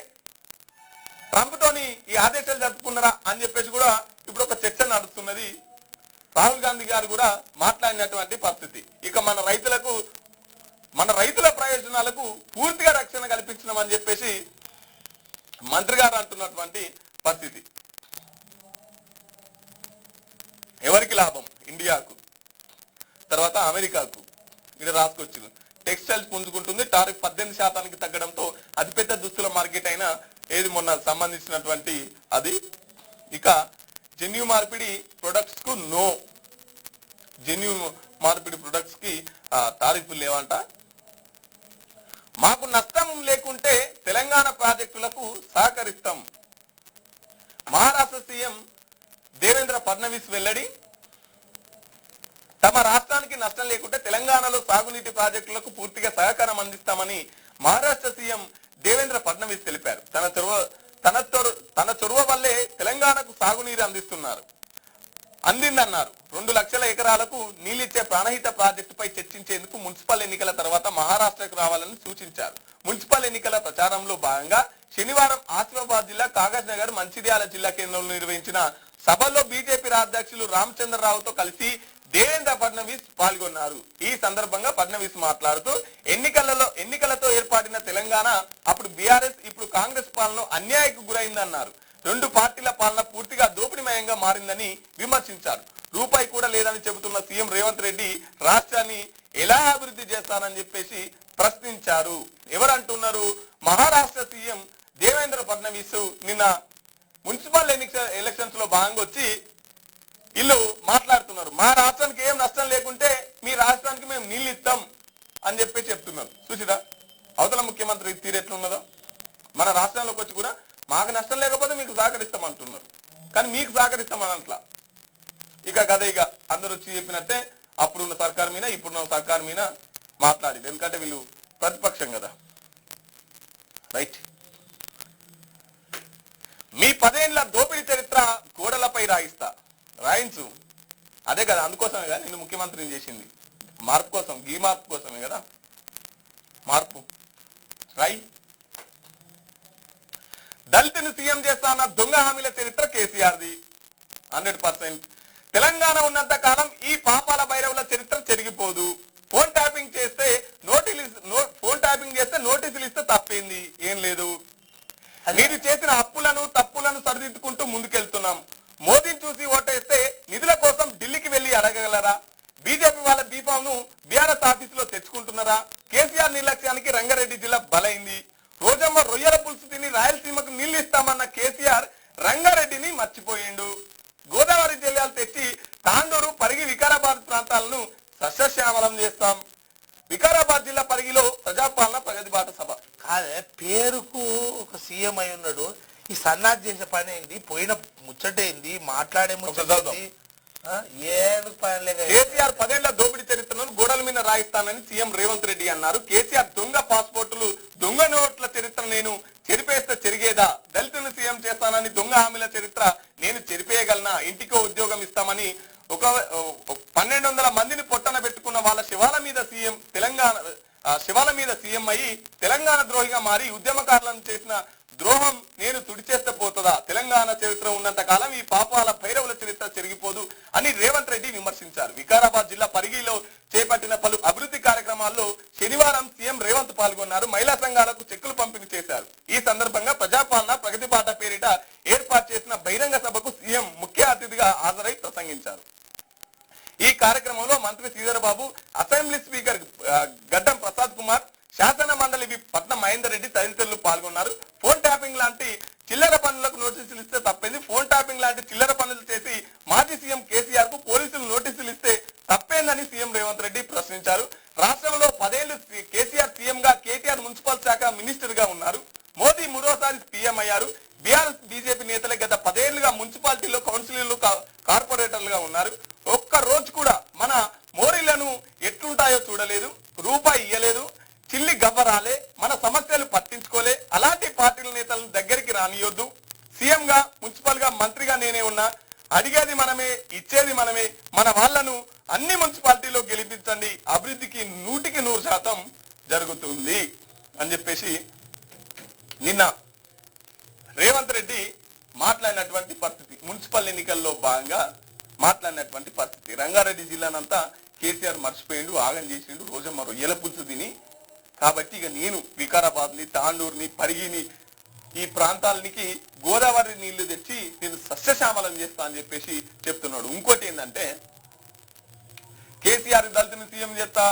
ట్రంప్ తోని ఈ ఆదేశాలు జరుపుకున్నారా అని చెప్పేసి కూడా ఇప్పుడు ఒక చర్చ నడుస్తున్నది. రాహుల్ గాంధీ గారు కూడా మాట్లాడినటువంటి పరిస్థితి. ఇక మన రైతుల ప్రయోజనాలకు పూర్తిగా రక్షణ కల్పించినామని చెప్పేసి మంత్రి గారు అంటున్నటువంటి పరిస్థితి. ఎవరికి లాభం? ఇండియాకు, తర్వాత అమెరికాకు. ఇక్కడ రాసుకొచ్చింది. టెక్స్టైల్స్ పుంజుకుంటుంది. టారిఫ్ 18% తగ్గడంతో అతిపెద్ద దుస్తుల మార్కెట్ అయిన ఏది మొన్న సంబంధించినటువంటి అది. ఇక జెన్యూ మార్పిడి ప్రొడక్ట్స్ కు నో, జెన్యూ మార్పిడి ప్రొడక్ట్స్ కి టారిఫ్లు లేవంట. మాకు నష్టం లేకుంటే తెలంగాణ ప్రాజెక్టులకు సహకరిస్తాం. మహారాష్ట్ర సీఎం దేవేంద్ర ఫడ్నవీస్ వెల్లడి. తమ రాష్ట్రానికి నష్టం లేకుంటే తెలంగాణలో సాగునీటి ప్రాజెక్టులకు పూర్తిగా సహకారం అందిస్తామని మహారాష్ట్ర సీఎం దేవేంద్ర ఫడ్నవీస్ తెలిపారు. తన చొరవ వల్లే తెలంగాణకు సాగునీరు అందిందన్నారు. 2 లక్షల ఎకరాలకు నీళ్ళిచ్చే ప్రాణహిత ప్రాజెక్టుపై చర్చించేందుకు మున్సిపల్ ఎన్నికల తర్వాత మహారాష్ట్రకు రావాలని సూచించారు. మున్సిపల్ ఎన్నికల ప్రచారంలో భాగంగా శనివారం ఆసిఫాబాద్ జిల్లా కాగజ్ నగర్, మంచిర్యాల జిల్లా కేంద్రంలో నిర్వహించిన సభలో బీజేపీ రాజ్యాధ్యక్షులు రామచంద్రరావుతో కలిసి దేవేంద్ర ఫడ్నవీస్ పాల్గొన్నారు. ఈ సందర్భంగా ఫడ్నవీస్ మాట్లాడుతూ ఎన్నికలతో ఏర్పడిన తెలంగాణ అప్పుడు బీఆర్ఎస్, ఇప్పుడు కాంగ్రెస్ పాలన అన్యాయకు గురైందన్నారు. 2 పార్టీల పాలన పూర్తిగా దోపిడీమయంగా మారిందని విమర్శించారు. రూపాయి కూడా లేదని చెబుతున్న సీఎం రేవంత్ రెడ్డి రాష్ట్రాన్ని ఎలా అభివృద్ధి చేస్తారని చెప్పేసి ప్రశ్నించారు. ఎవరంటున్నారు? మహారాష్ట్ర సీఎం దేవేంద్ర ఫడ్నవీస్ నిన్న మున్సిపల్ ఎలక్షన్స్ లో భాగంగా వచ్చి వీళ్ళు మాట్లాడుతున్నారు, మా రాష్ట్రానికి ఏం నష్టం లేకుంటే మీ రాష్ట్రానికి మేము నీళ్ళు ఇస్తాం అని చెప్పి చెప్తున్నారు. చూసిరా అవతల ముఖ్యమంత్రి తీరు ఎట్లున్నదో. మన రాష్ట్రంలోకి వచ్చి కూడా మాకు నష్టం లేకపోతే మీకు సహకరిస్తాం అంటున్నారు, కానీ మీకు సహకరిస్తామని అట్లా. ఇక కథ ఇక అందరూ వచ్చి చెప్పినట్టే అప్పుడున్న సర్కార్ మీద ఇప్పుడున్న సర్కార్ మీద మాట్లాడింది, ఎందుకంటే వీళ్ళు ప్రతిపక్షం కదా. రైట్. మీ 10 ఏళ్ల దోపిడీ చరిత్ర గోడలపై రాయించు. అదే కదా, అందుకోసమే కదా నిన్ను ముఖ్యమంత్రిని చేసింది, మార్పు కోసం, గీ మార్పు కోసమే కదా. మార్పు రై. దళితుని సీఎం చేస్తాన్న దొంగ హామీల చరిత్ర కేసీఆర్ది 100%. తెలంగాణ ఉన్నంత కాలం ఈ పాపాల భైరవుల చరిత్ర చెరిగిపోదు. ఫోన్ ట్యాపింగ్ చేస్తే నోటీసులు ఇస్తే తప్పేంది, ఏం లేదు. మీరు చేసిన అప్పులను తప్పులను సరిదిద్దుకుంటూ ముందుకెళ్తున్నాం. మోదీని చూసి ఓటేస్తే నిధుల కోసం ఢిల్లీకి వెళ్లి అడగగలరా? బీజేపీ వాళ్ళ బీఫామ్ ను బీఆర్ఎస్ ఆఫీసులో తెచ్చుకుంటున్నారా? కేసీఆర్ నిర్లక్ష్యానికి రంగారెడ్డి జిల్లా బలైంది. రోజమ్మ రొయ్యల పులుసు తిని రాయలసీమకు నీళ్లు ఇస్తామన్న కేసీఆర్ రంగారెడ్డిని మర్చిపోయిండు. గోదావరి జిల్లాలు తెచ్చి తాండూరు, పరిగి, వికారాబాద్ ప్రాంతాలను సస్యశ్యామలం చేస్తాం. వికారాబాద్ జిల్లా పరిగిలో ప్రజాపాలన ప్రగతి బాట సభ. కాదే పేరుకు ఒక సీఎం అయి ఉన్నాడు, ఈ సన్నాసి చేసే పని ఏంది, పోయిన ముచ్చటేంది, మాట్లాడే ముచ్చటేంది, ఏడు పని లేక. కేసీఆర్ 10 ఏళ్ల దోపిడీ చరిత్రను గోడల మీద రాయిస్తానని సీఎం రేవంత్ రెడ్డి అన్నారు. కేసీఆర్ దొంగ పాస్పోర్టులు, దొంగ నోట్ల చరిత్ర నేను చెరిపేస్తే చెరిగేదా? దళితులను సీఎం చేస్తానని దొంగ హామీల చరిత్ర నేను చెరిపేయగలనా? ఇంటికో ఉద్యోగం ఇస్తామని 1200 మందిని పొట్టన పెట్టుకున్న వాళ్ళ శివాల మీద సీఎం అయ్యి తెలంగాణ ద్రోహిగా మారి ఉద్యమకారులను చేసిన ద్రోహం నేను తుడిచేస్తే పోతుందా? తెలంగాణ చరిత్ర ఉన్నంత కాలం ఈ పాపాల భైరవుల చరిత్ర చెరిగిపోదు అని రేవంత్ రెడ్డి విమర్శించారు. వికారాబాద్ జిల్లా పరిగిలో చేపట్టిన పలు అభివృద్ధి కార్యక్రమాల్లో శనివారం సీఎం రేవంత్ పాల్గొన్నారు. మహిళా సంఘాలకు చెక్కులు పంపిణీ చేశారు. ఈ సందర్భంగా ప్రజాపాలన ప్రగతి బాట పేరిట ఏర్పాటు చేసిన బహిరంగ సభకు సీఎం ముఖ్య అతిథిగా హాజరై ప్రసంగించారు. ఈ కార్యక్రమంలో మంత్రి శ్రీధర్ బాబు, అసెంబ్లీ స్పీకర్ గడ్డం ప్రసాద్ కుమార్, శాసన మండలి పట్నం మహేందర్ రెడ్డి తదితరులు పాల్గొన్నారు. ఫోన్ ట్యాపింగ్ లాంటి చిల్లర పనులకు నోటీసులు ఇస్తే తప్పేంది? ఫోన్ ట్యాపింగ్ లాంటి చిల్లర పనులు చేసి మాజీ సీఎం కేసీఆర్ కు పోలీసులు నోటీసులు ఇస్తే తప్పేందని సీఎం రేవంత్ రెడ్డి ప్రశ్నించారు. రాష్ట్రంలో 10 ఏళ్లు కేసీఆర్ సీఎం గా, కేటీఆర్ మున్సిపల్ శాఖ మినిస్టర్ గా ఉన్నారు. మోదీ మూడోసారి పీఎం అయ్యారు. బీఆర్ఎస్ బీజేపీ నేతలే గత 10 ఏళ్లుగా మున్సిపాలిటీలో కౌన్సిలర్లు, కార్పొరేటర్లుగా ఉన్నారు. ఒక్క రోజు కూడా మన మోరీలను ఎట్లుంటాయో చూడలేదు, రూపాయి ఇయ్యలేదు, చిల్లి గవ్వరాలే, మన సమస్యలు పట్టించుకోలే. అలాంటి పార్టీల నేతలను దగ్గరికి రానియొద్దు. సీఎం గా, మున్సిపల్ గా, మంత్రిగా నేనే ఉన్నా. అడిగేది మనమే, ఇచ్చేది మనమే. మన వాళ్లను అన్ని మున్సిపాలిటీలో గెలిపించండి, అభివృద్ధికి 100% జరుగుతుంది అని చెప్పేసి నిన్న రేవంత్ రెడ్డి మాట్లాడినటువంటి పరిస్థితి, మున్సిపల్ ఎన్నికల్లో భాగంగా మాట్లాడినటువంటి పరిస్థితి. రంగారెడ్డి జిల్లానంతా కేసీఆర్ మర్చిపోయిండు, ఆగం చేసిండు, రోజమ్మ రొయ్యల పులుసు తిని. కాబట్టి ఇక నేను వికారాబాద్ని, తాండూరుని, పరిగిని, ఈ ప్రాంతాలకి గోదావరి నీళ్లు తెచ్చి నేను సస్యశ్యామలం చేస్తా అని చెప్పేసి చెప్తున్నాడు. ఇంకోటి ఏంటంటే కేసీఆర్ దళితుని సీఎం చేస్తా,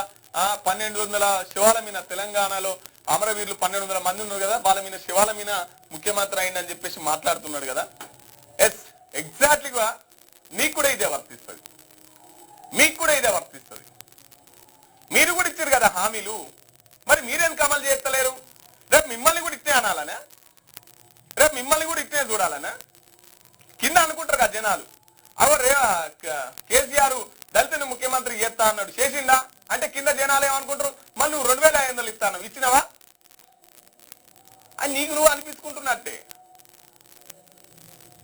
1200 శివాల మీద, తెలంగాణలో అమరవీరులు 1200 మంది ఉన్నారు కదా, వాళ్ళ మీద శివాల మీద ముఖ్యమంత్రి అయిందని చెప్పేసి మాట్లాడుతున్నాడు కదా. ఎస్, ఎగ్జాక్ట్లీగా మీకు కూడా ఇదే వర్తిస్తుంది, మీరు కూడా ఇచ్చారు కదా హామీలు, మరి మీరెందుకు అమలు చేస్తలేరు? రేపు మిమ్మల్ని కూడా ఇట్టే అనాలనే, రేపు మిమ్మల్ని కూడా ఇట్టే చూడాలనే కింద అనుకుంటారు కదా జనాలు. కేసీఆర్ దళితుని ముఖ్యమంత్రి చేస్తా అన్నాడు, చేసిండా అంటే కింద జనాలు ఏమనుకుంటారు? మళ్ళీ నువ్వు 2500 ఇస్తాను, ఇచ్చినావా అని నీకు నువ్వు అనిపించుకుంటున్నట్టే.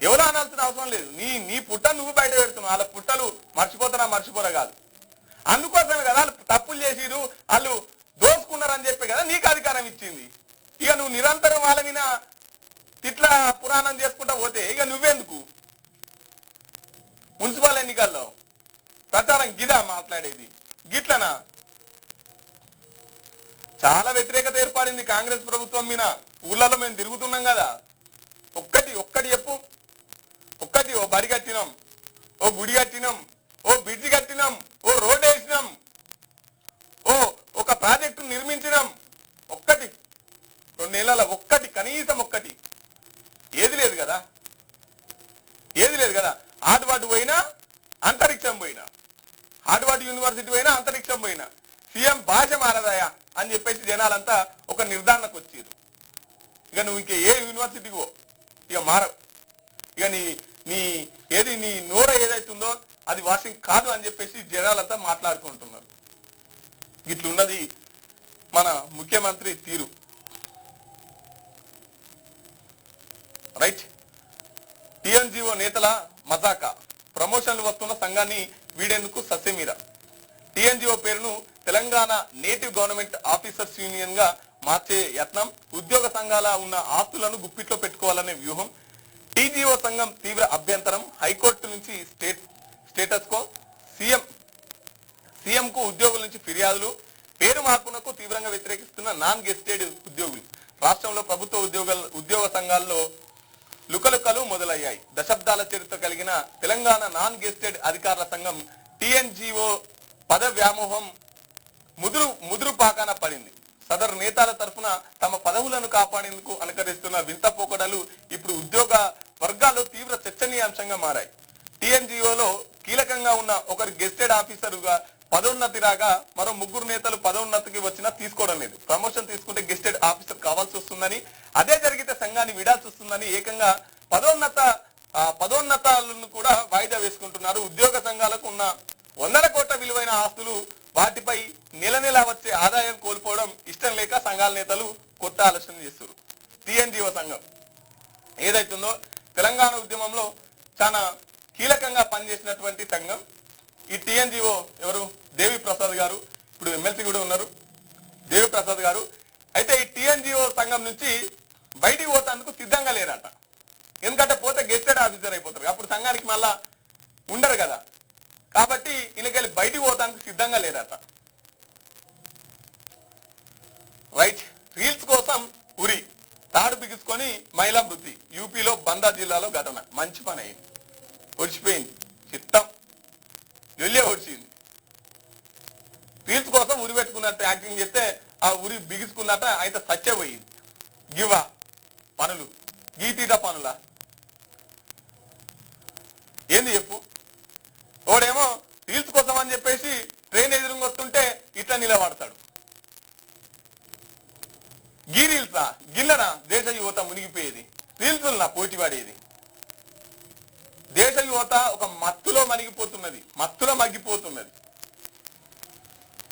ఎవరు అనాల్సిన అవసరం లేదు. నీ పుట్ట నువ్వు బయట పెడుతున్నావు, వాళ్ళ పుట్టలు మర్చిపోరా కాదు. అందుకోసమే కదా వాళ్ళు తప్పులు చేసిరు, వాళ్ళు దోసుకున్నారని చెప్పే కదా నీకు అధికారం ఇచ్చింది. ఇక నువ్వు నిరంతరం వాళ్ళ మీద తిట్ల పురాణం చేసుకుంటా పోతే ఇక నువ్వెందుకు? మున్సిపల్ ఎన్నికల్లో ప్రచారం గిదా మాట్లాడేది, గిట్లనా? చాలా వ్యతిరేకత ఏర్పడింది కాంగ్రెస్ ప్రభుత్వం మీద. ఊళ్ళలో మేము తిరుగుతున్నాం కదా, ఒక్కటి చెప్పు. ఓ బడి కట్టినాం, ఓ గుడి కట్టినాం, ఓ బ్రిడ్జి కట్టినాం, ఓ రోడ్ వేసినాం, ఓ ఒక ప్రాజెక్టు నిర్మించినాం. 2 నెలల కనీసం ఒక్కటి ఏది లేదు కదా. ఆటుబాటు పోయినా పోయినా సీఎం భాష మారదాయా అని చెప్పేసి జనాలంతా ఒక నిర్ధారణకు వచ్చారు. ఇక నువ్వు ఇంకే ఏ యూనివర్సిటీకి పో, ఇక మారవు, ఇక నీ నోర ఏదైతుందో అది వాషింగ్ కాదు అని చెప్పేసి జనాలంతా మాట్లాడుకుంటున్నారు. ఇట్లున్నది మన ముఖ్యమంత్రి తీరు. రైట్. టీఎన్జిఓ నేతల మజాక, ప్రమోషన్లు వస్తున్న సంఘాన్ని వీడేందుకు సస్యమీర. టీఎన్జిఓ పేరును Telangana native government officers union గా మార్చే యత్నం, ఉద్యోగ సంఘాల ఉన్న ఆస్తులను గుప్పిట్లో పెట్టుకోవాలనే వ్యూహం. టీజీఓ సంఘం తీవ్ర అభ్యంతరం, హైకోర్టు నుంచి స్టేటస్ కో, సీఎం కు ఉద్యోగుల నుంచి ఫిర్యాదులు, పేరు మార్పునకు తీవ్రంగా వ్యతిరేకిస్తున్న నాన్ గెస్టెడ్ ఉద్యోగులు. రాష్ట్రంలో ప్రభుత్వ ఉద్యోగ సంఘాల్లో లుకలుకలు మొదలయ్యాయి. దశాబ్దాల చరిత్ర కలిగిన తెలంగాణ నాన్ గెస్టెడ్ అధికారుల సంఘం టీఎన్జిఓ పద వ్యామోహం ముదురు పాకాన పడింది. సదరు నేతల తరఫున తమ పదవులను కాపాడేందుకు అనుకరిస్తున్న వింత పోకడలు ఇప్పుడు ఉద్యోగ వర్గాల్లో తీవ్ర చర్చనీయాంశంగా మారాయి. టీఎన్జిఓలో కీలకంగా ఉన్న ఒకరు గెస్టెడ్ ఆఫీసరుగా పదోన్నతి రాగా మరో 3 నేతలు పదోన్నతికి వచ్చినా తీసుకోవడం లేదు. ప్రమోషన్ తీసుకుంటే గెస్టెడ్ ఆఫీసర్ కావాల్సి వస్తుందని, అదే జరిగితే సంఘాన్ని విడాల్సి వస్తుందని ఏకంగా పదోన్నతాలను కూడా వాయిదా వేసుకుంటున్నారు. ఉద్యోగ సంఘాలకు ఉన్న 100 కోట్ల విలువైన ఆస్తులు, వాటిపై నెల వచ్చే ఆదాయం కోల్పోవడం ఇష్టం లేక సంఘాల నేతలు కొత్త ఆలోచన చేస్తారు. టీఎన్జిఓ సంఘం ఏదైతుందో తెలంగాణ ఉద్యమంలో చాలా కీలకంగా పనిచేసినటువంటి సంఘం. ఈ టీఎన్జిఓ ఎవరు? దేవి ప్రసాద్ గారు, ఇప్పుడు ఎమ్మెల్సీ కూడా ఉన్నారు దేవి ప్రసాద్ గారు. అయితే ఈ టీఎన్జిఓ సంఘం నుంచి బయటికి పోతాందుకు సిద్ధంగా లేరట. ఎందుకంటే పోతే గెస్టెడ్ ఆఫీసర్ అయిపోతారు, అప్పుడు సంఘానికి మళ్ళా ఉండరు కదా. కాబట్టి వీళ్ళకెళ్ళి బయటికి పోతానికి సిద్ధంగా లేరట. రైట్. రీల్స్ కోసం ఉరి, తాడు బిగుసుకొని మహిళా మృతి. యూపీలో బందా జిల్లాలో ఘటన. మంచి పని అయింది, ఒడిచిపోయింది, చిత్తం వెళ్ళే ఒడిచింది. రీల్స్ కోసం ఉరి పెట్టుకున్నట్టు యాక్టింగ్ చేస్తే ఆ ఉరి బిగుసుకున్నట్ట అయితే సచ్చపోయింది. గివా పనులు, గీతీట పనులా ఏంది చెప్పు? ఓడేమో రీల్స్ కోసం అని చెప్పేసి ట్రైన్ ఎదురుగా వస్తుంటే ఇట్లా నిలబడతాడు. గీ రీల్సా గిల్లనా దేశ యువత మునిగిపోయేది? రీల్స్నా పోటీ పడేది? దేశ యువత ఒక మత్తులో మగ్గిపోతున్నది.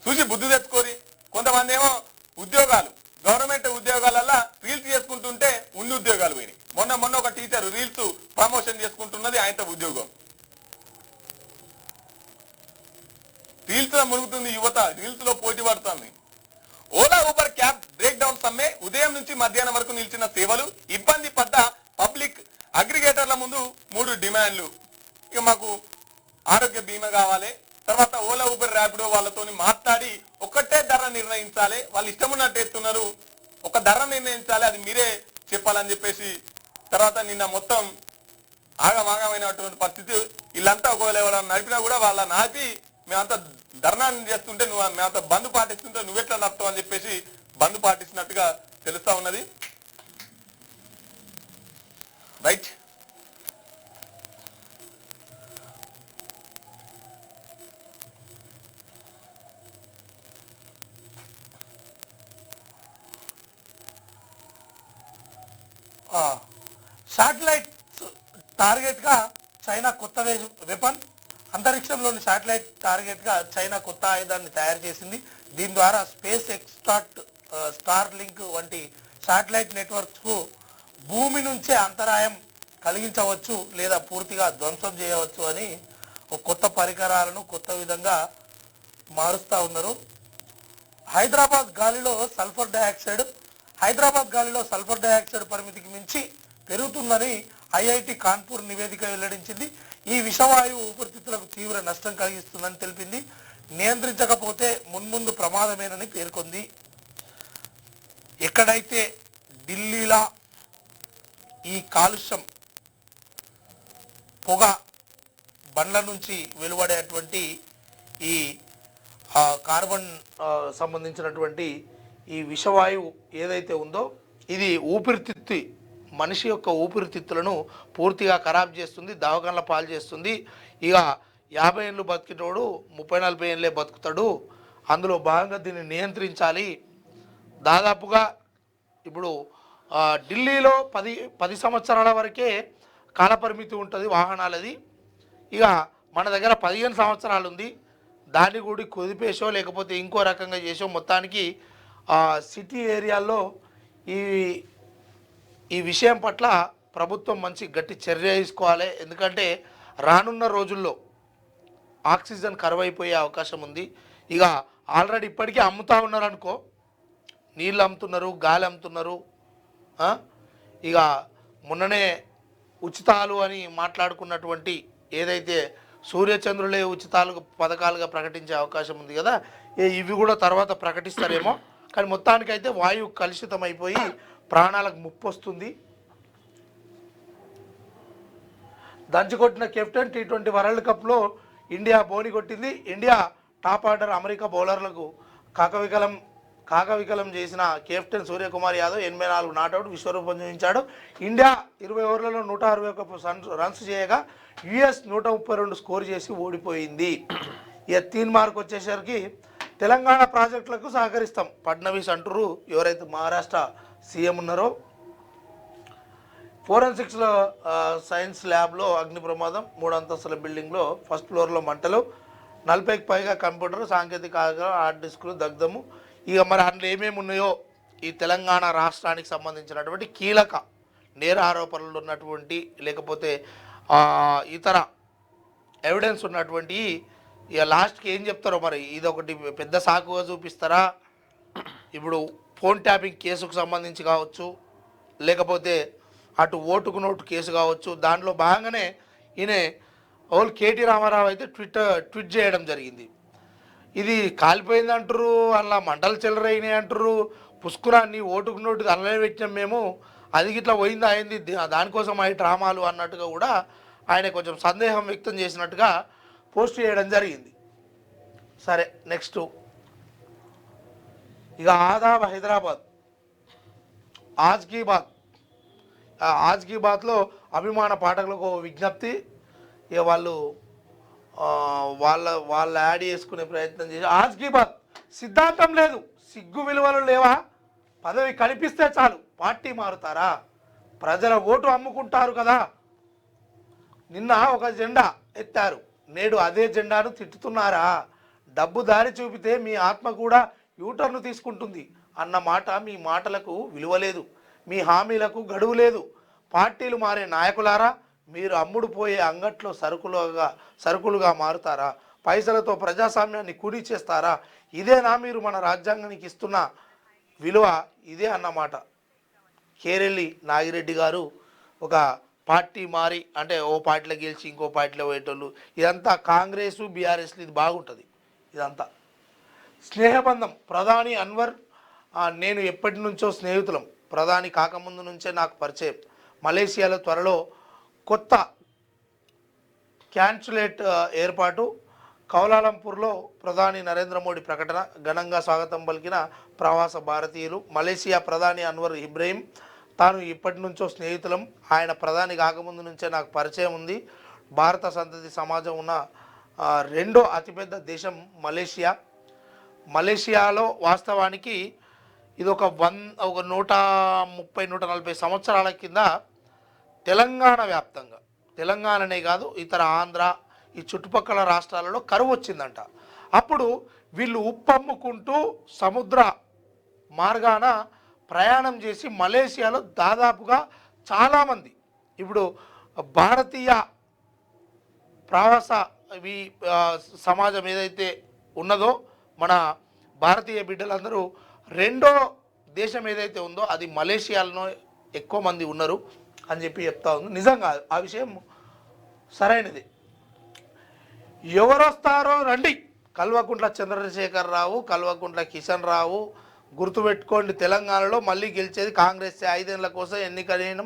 చూసి బుద్ధి తెచ్చుకోరి. కొంతమంది ఏమో ఉద్యోగాలు, గవర్నమెంట్ ఉద్యోగాలల్లో రీల్స్ చేసుకుంటుంటే ఉన్ని ఉద్యోగాలు పోయినాయి. మొన్న ఒక టీచర్ రీల్స్ ప్రమోషన్ చేసుకుంటున్నది, ఆయనతో ఉద్యోగం. రీల్స్ లో మునుగుతుంది యువత, రీల్స్ లో పోటీ పడుతుంది. Ola Uber cab break down సమ్మె, ఉదయం నుంచి మధ్యాహ్నం వరకు నిలిచిన సేవలు, ఇబ్బంది పడ్డ పబ్లిక్ అగ్రిగేటర్ల ముందు 3 డిమాండ్లు. ఇక మాకు ఆరోగ్య బీమా కావాలి, తర్వాత ఓలా ఊబర్ ర్యాపిడో వాళ్ళతో మాట్లాడి ఒకటే ధర నిర్ణయించాలి, వాళ్ళు ఇష్టం ఉన్నట్టు ఎత్తున్నారు, ఒక ధర నిర్ణయించాలి, అది మీరే చెప్పాలని చెప్పేసి తర్వాత నిన్న మొత్తం ఆగమాగమైనటువంటి పరిస్థితి. వీళ్ళంతా ఒకవేళ ఎవరైనా నడిపినా కూడా వాళ్ళ నాపి మేమంతా ధర్నా చేస్తుంటే మేమంతా బంద్ పాటిస్తుంటే నువ్వెట్లా నడుపుతావు అని చెప్పేసి బంద్ పాటిస్తున్నట్టుగా తెలుస్తా ఉన్నది. రైట్. శాటిలైట్ టార్గెట్ గా చైనా కొత్త వెపన్. అంతరిక్షంలోని శాటిలైట్ టార్గెట్ గా చైనా కొత్త ఆయుధాన్ని తయారు చేసింది. దీని ద్వారా స్పేస్ ఎక్స్ స్టార్ లింక్ వంటి శాటిలైట్ నెట్వర్క్స్ కు భూమి నుంచే అంతరాయం కలిగించవచ్చు లేదా పూర్తిగా ధ్వంసం చేయవచ్చు అని ఒక కొత్త పరికరాలను కొత్త విధంగా మారుస్తూ ఉన్నారు. హైదరాబాద్ గాలిలో సల్ఫర్ డయాక్సైడ్ పరిమితికి మించి పెరుగుతుందని ఐఐటి కాన్పూర్ నివేదిక వెల్లడించింది. ఈ విషవాయువు ఊపిరితిత్తులకు తీవ్ర నష్టం కలిగిస్తుందని తెలిపింది. నియంత్రించకపోతే మున్ముందు ప్రమాదమేనని పేర్కొంది. ఎక్కడైతే ఢిల్లీలో ఈ కాలుష్యం పొగ బండ్ల నుంచి వెలువడేటువంటి ఈ కార్బన్ సంబంధించినటువంటి ఈ విషవాయువు ఏదైతే ఉందో ఇది మనిషి యొక్క ఊపిరితిత్తులను పూర్తిగా ఖరాబ్ చేస్తుంది, దవాఖానల పాలు చేస్తుంది. ఇక 50 ఏళ్ళు బతికినోడు 30-40 ఏళ్ళే బతుకుతాడు. అందులో భాగంగా దీన్ని నియంత్రించాలి. దాదాపుగా ఇప్పుడు ఢిల్లీలో 10 సంవత్సరాల వరకే కాలపరిమితి ఉంటుంది వాహనాలది. ఇక మన దగ్గర 15 సంవత్సరాలు ఉంది. దాన్ని కూడా కుదిపేసో లేకపోతే ఇంకో రకంగా చేసో మొత్తానికి సిటీ ఏరియాల్లో ఈ విషయం పట్ల ప్రభుత్వం మంచి గట్టి చర్య తీసుకోవాలి. ఎందుకంటే రానున్న రోజుల్లో ఆక్సిజన్ కరువైపోయే అవకాశం ఉంది. ఇక ఆల్రెడీ ఇప్పటికీ అమ్ముతూ ఉన్నారు అనుకో, నీళ్ళు అమ్ముతున్నారు, గాలి అమ్ముతున్నారు. ఇక మొన్ననే ఉచితాలు అని మాట్లాడుకున్నటువంటి ఏదైతే సూర్యచంద్రులే ఉచితాలు పథకాలుగా ప్రకటించే అవకాశం ఉంది కదా, ఇవి కూడా తర్వాత ప్రకటిస్తారేమో. కానీ మొత్తానికైతే వాయువు కలుషితమైపోయి ప్రాణాలకు ముప్పు వస్తుంది. దంచుకొట్టిన కెప్టెన్ టీ20 వరల్డ్ కప్లో ఇండియా బోని కొట్టింది. ఇండియా టాప్ ఆర్డర్ అమెరికా బౌలర్లకు కాకవికలం చేసిన కెప్టెన్ సూర్యకుమార్ యాదవ్ 84 నాట్అవుట్ విశ్వరూపం చూపించాడు. ఇండియా 20 ఓవర్లలో 161 రన్స్ చేయగా యుఎస్ 132 స్కోర్ చేసి ఓడిపోయింది. ఇక తీన్ మార్క్ వచ్చేసరికి తెలంగాణ ప్రాజెక్టులకు సహకరిస్తాం ఫడ్నవీస్ అంటారు. ఎవరైతే మహారాష్ట్ర సీఎం ఉన్నారో, ఫోరెన్సిక్స్ సైన్స్ ల్యాబ్లో అగ్ని ప్రమాదం, 3 అంతస్తుల బిల్డింగ్లో ఫస్ట్ ఫ్లోర్లో మంటలు, 40కి పైగా కంప్యూటర్ సాంకేతిక హార్డ్ డిస్కులు దగ్ధము. ఇక మరి అందులో ఏమేమి ఉన్నాయో ఈ తెలంగాణ రాష్ట్రానికి సంబంధించినటువంటి కీలక నేర ఆరోపణలు ఉన్నటువంటి లేకపోతే ఇతర ఎవిడెన్స్ ఉన్నటువంటి ఇక లాస్ట్కి ఏం చెప్తారో మరి ఇదొకటి పెద్ద సాకుగా చూపిస్తారా? ఇప్పుడు ఫోన్ ట్యాపింగ్ కేసుకు సంబంధించి కావచ్చు, లేకపోతే అటు ఓటుకు నోటు కేసు కావచ్చు. దాంట్లో భాగంగానే ఈయన ఓల్ కేటీ రామారావు అయితే ట్వీట్ చేయడం జరిగింది. ఇది కాలిపోయింది అంటారు, అలా మంటలు చెల్లరైనాయి అంటారు, పుష్కురాన్ని ఓటుకు నోటు అల్లనే పెట్టినాం మేము, అది ఇట్లా పోయింది అయింది దానికోసం అవి డ్రామాలు అన్నట్టుగా కూడా ఆయన కొంచెం సందేహం వ్యక్తం చేసినట్టుగా పోస్ట్ చేయడం జరిగింది. సరే, నెక్స్ట్ ఇక ఆదాబ్ హైదరాబాద్ ఆజ్ కీ బాత్లో అభిమాన పాఠకులకు విజ్ఞప్తి. ఇక వాళ్ళ యాడ్ చేసుకునే ప్రయత్నం చేసి ఆజ్ కీ బాత్ సిద్ధాంతం లేదు, సిగ్గు విలువలు లేవా, పదవి కనిపిస్తే చాలు పార్టీ మారుతారా, ప్రజల ఓటు అమ్ముకుంటారు కదా, నిన్న ఒక జెండా ఎత్తారు, నేడు అదే జెండాను తిట్టుతున్నారా, డబ్బు దారి చూపితే మీ ఆత్మ కూడా యూటర్ను తీసుకుంటుంది అన్న మాట మీ మాటలకు విలువ లేదు, మీ హామీలకు గడువు లేదు. పార్టీలు మారే నాయకులారా, మీరు అమ్ముడు పోయే అంగట్లో సరుకులుగా మారుతారా, పైసలతో ప్రజాస్వామ్యాన్ని కూడి చేస్తారా, ఇదేనా మీరు మన రాజ్యాంగానికి ఇస్తున్న విలువ, ఇదే అన్నమాట. కేరెల్లి నాగిరెడ్డి గారు ఒక పార్టీ మారి అంటే ఓ పార్టీలో గెలిచి ఇంకో పార్టీలో పోయేటోళ్ళు, ఇదంతా కాంగ్రెస్ బీఆర్ఎస్లు ఇది బాగుంటుంది. ఇదంతా స్నేహబంధం. ప్రధాని అన్వర్ నేను ఎప్పటి నుంచో స్నేహితులం, ప్రధాని కాకముందు నుంచే నాకు పరిచయం. మలేషియాలో త్వరలో కొత్త కాన్సులేట్ ఏర్పాటు. కౌలాలంపూర్లో ప్రధాని నరేంద్ర మోడీ ప్రకటన. ఘనంగా స్వాగతం పలికిన ప్రవాస భారతీయులు. మలేషియా ప్రధాని అన్వర్ ఇబ్రహీం తాను ఇప్పటి నుంచో స్నేహితులం, ఆయన ప్రధాని కాకముందు నుంచే నాకు పరిచయం ఉంది. భారత సంతతి సమాజం ఉన్న రెండో అతిపెద్ద దేశం మలేషియా. మలేషియాలో వాస్తవానికి ఇది ఒక 130-140 సంవత్సరాల కింద తెలంగాణ వ్యాప్తంగా, తెలంగాణనే కాదు ఇతర ఆంధ్ర ఈ చుట్టుపక్కల రాష్ట్రాలలో కరువు వచ్చిందంట. అప్పుడు వీళ్ళు ఉప్పమ్ముకుంటూ సముద్ర మార్గాన ప్రయాణం చేసి మలేషియాలో దాదాపుగా చాలామంది ఇప్పుడు భారతీయ ప్రవాస సమాజం ఏదైతే ఉన్నదో మన భారతీయ బిడ్డలందరూ రెండో దేశం ఏదైతే ఉందో అది మలేషియాలో ఎక్కువ మంది ఉన్నారు అని చెప్పి చెప్తా ఉంది. నిజంగా ఆ విషయం సరైనది. ఎవరొస్తారో రండి, కల్వకుంట్ల చంద్రశేఖర్ రావు, కల్వకుంట్ల కిషన్ రావు, గుర్తుపెట్టుకోండి. తెలంగాణలో మళ్ళీ గెలిచేది కాంగ్రెస్. 5 ఏళ్ల కోసం ఎన్నికైన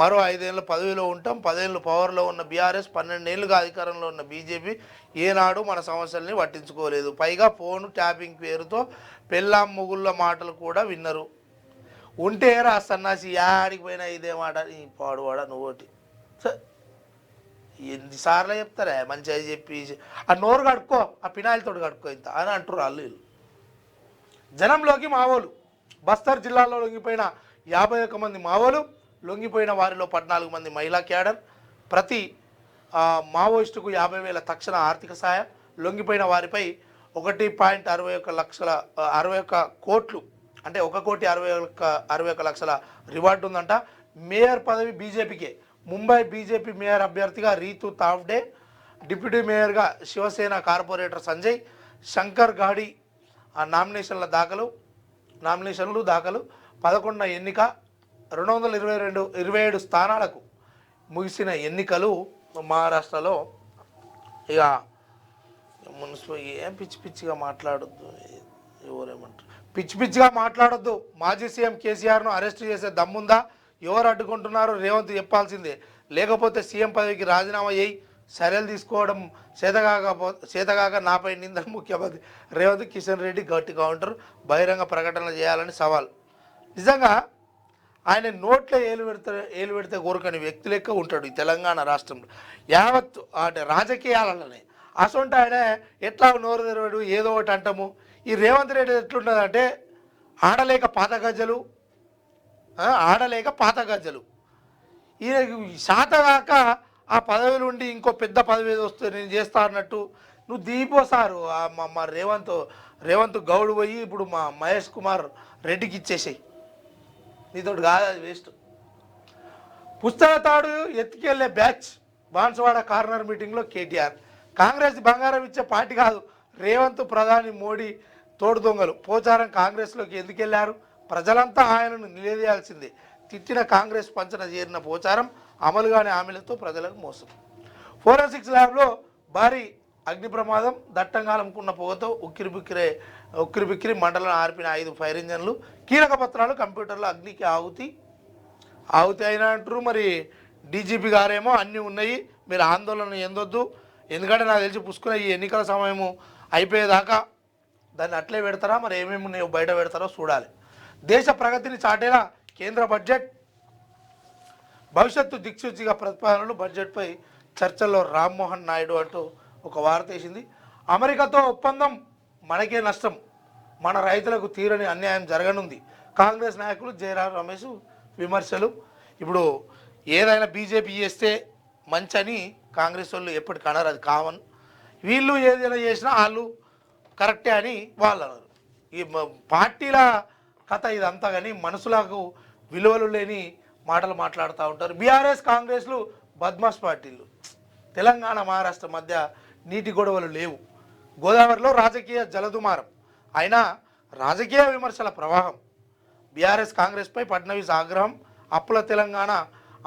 మరో 5 ఏళ్ళు పదవిలో ఉంటాం. 10 ఏళ్ళు పవర్లో ఉన్న బీఆర్ఎస్, 12 ఏళ్ళుగా అధికారంలో ఉన్న బీజేపీ ఏనాడు మన సమస్యల్ని పట్టించుకోలేదు. పైగా ఫోను ట్యాపింగ్ పేరుతో పెళ్ళాం ముగుళ్ళ మాటలు కూడా విన్నరు. ఉంటే రా సన్నాసి యాడికి పోయినా ఇదే మాట, ఈ పాడువాడ నువ్వోటి ఎన్నిసార్లు చెప్తారా మంచిగా చెప్పి ఆ నోరు కడుక్కో, ఆ పినాయిలతో కడుక్కో ఇంత అని అంటారు వాళ్ళు. జనంలోకి మావోలు. బస్తర్ జిల్లాలో లొంగిపోయిన 51 మంది మావోలు, లొంగిపోయిన వారిలో 14 మంది మహిళా క్యాడర్. ప్రతి మావోయిస్టుకు 50,000 తక్షణ ఆర్థిక సాయం. లొంగిపోయిన వారిపై 1.61 కోట్లు అంటే 1,61 లక్షల రివార్డు ఉందంట. మేయర్ పదవి బీజేపీకే. ముంబై బీజేపీ మేయర్ అభ్యర్థిగా రీతు తావ్డే, డిప్యూటీ మేయర్గా శివసేన కార్పొరేటర్ సంజయ్ శంకర్ గాడి నామినేషన్లు దాఖలు. 11న ఎన్నిక. 227 స్థానాలకు ముగిసిన ఎన్నికలు మహారాష్ట్రలో. ఇక మున్సిపల్ ఏం పిచ్చిగా మాట్లాడొద్దు, ఎవరేమంటారు పిచ్చిగా మాట్లాడొద్దు. మాజీ సీఎం కేసీఆర్ను అరెస్ట్ చేసే దమ్ముందా? ఎవరు అడ్డుకుంటున్నారో రేవంత్ చెప్పాల్సిందే. లేకపోతే సీఎం పదవికి రాజీనామా చేయి. చర్యలు తీసుకోవడం చేతగాక నాపై నిందలు ముఖ్యమంత్రి రేవంత్. కిషన్ రెడ్డి గట్టి కౌంటర్. బహిరంగ ప్రకటన చేయాలని సవాల్. నిజంగా ఆయన నోట్లో ఏలు పెడితే కోరుకని వ్యక్తి లెక్క ఉంటాడు ఈ తెలంగాణ రాష్ట్రంలో. యావత్ అంటే రాజకీయాలనే అసొంటి ఆయన ఎట్లా నోరు తెరవడు, ఏదో ఒకటి అంటాము. ఈ రేవంత్ రెడ్డి ఎట్లున్నదంటే ఆడలేక పాత గజ్జలు. ఈయన శాతగాక ఆ పదవిలో ఉండి ఇంకో పెద్ద పదవి ఏదో వస్తే నేను చేస్తా అన్నట్టు నువ్వు దీపోసారు. మా రేవంత్ గౌడ్ పోయి ఇప్పుడు మా మహేష్ కుమార్ రెడ్డికి ఇచ్చేసాయి. నీతోటి కాదు, అది వేస్ట్. పుస్తక తాడు ఎత్తుకెళ్లే బ్యాచ్. బాన్సువాడ కార్నర్ మీటింగ్లో కేటీఆర్. కాంగ్రెస్ బంగారం ఇచ్చే పార్టీ కాదు. రేవంత్, ప్రధాని మోడీ తోడు దొంగలు. పోచారం కాంగ్రెస్లోకి ఎందుకు వెళ్ళారు? ప్రజలంతా ఆయనను నిలదీయాల్సిందే. తిట్టిన కాంగ్రెస్ పంచన చేరిన పోచారం అమలుగానే హామీలతో ప్రజలకు మోసం. ఫోరెన్సిక్స్ ల్యాబ్లో భారీ అగ్ని ప్రమాదం. దట్టంగా అలుముకున్న పొగతో ఉక్కిరిబిక్కిరి మంటలను ఆర్పిన 5 ఫైర్ ఇంజన్లు. కీలక పత్రాలు కంప్యూటర్లో అగ్నికి ఆహుతి అయినా అంటారు. మరి డీజీపీ గారేమో అన్నీ ఉన్నాయి, మీరు ఆందోళన ఎందొద్దు. ఎందుకంటే నాకు తెలిసి పుసుకున్న ఈ ఎన్నికల సమయము అయిపోయేదాకా దాన్ని అట్లే పెడతారా, మరి ఏమేమి ఉన్నాయో బయట పెడతారో చూడాలి. దేశ ప్రగతిని చాటేలా కేంద్ర బడ్జెట్. భవిష్యత్తు దిక్సూచిగా ప్రతిపాదనలు. బడ్జెట్పై చర్చల్లో రామ్మోహన్ నాయుడు అంటూ ఒక వార్త వేసింది. అమెరికాతో ఒప్పందం మనకే నష్టం, మన రైతులకు తీరని అన్యాయం జరగనుంది. కాంగ్రెస్ నాయకులు జయరాం రమేష్ విమర్శలు. ఇప్పుడు ఏదైనా బీజేపీ చేస్తే మంచని కాంగ్రెస్ వాళ్ళు ఎప్పటికి అన్నారు, అది కామన్. వీళ్ళు ఏదైనా చేసినా వాళ్ళు కరెక్టే అని వాళ్ళు అన్నారు. ఈ పార్టీల కథ ఇదంతా, కానీ మనసులకు విలువలు లేని మాటలు మాట్లాడుతూ ఉంటారు. బీఆర్ఎస్ కాంగ్రెస్లు బద్మాష్ పార్టీలు. తెలంగాణ మహారాష్ట్ర మధ్య నీటి గొడవలు లేవు. గోదావరిలో రాజకీయ జలదుమారం, అయినా రాజకీయ విమర్శల ప్రవాహం. బీఆర్ఎస్ కాంగ్రెస్పై ఫడ్నవీస్ ఆగ్రహం. అప్పుల తెలంగాణ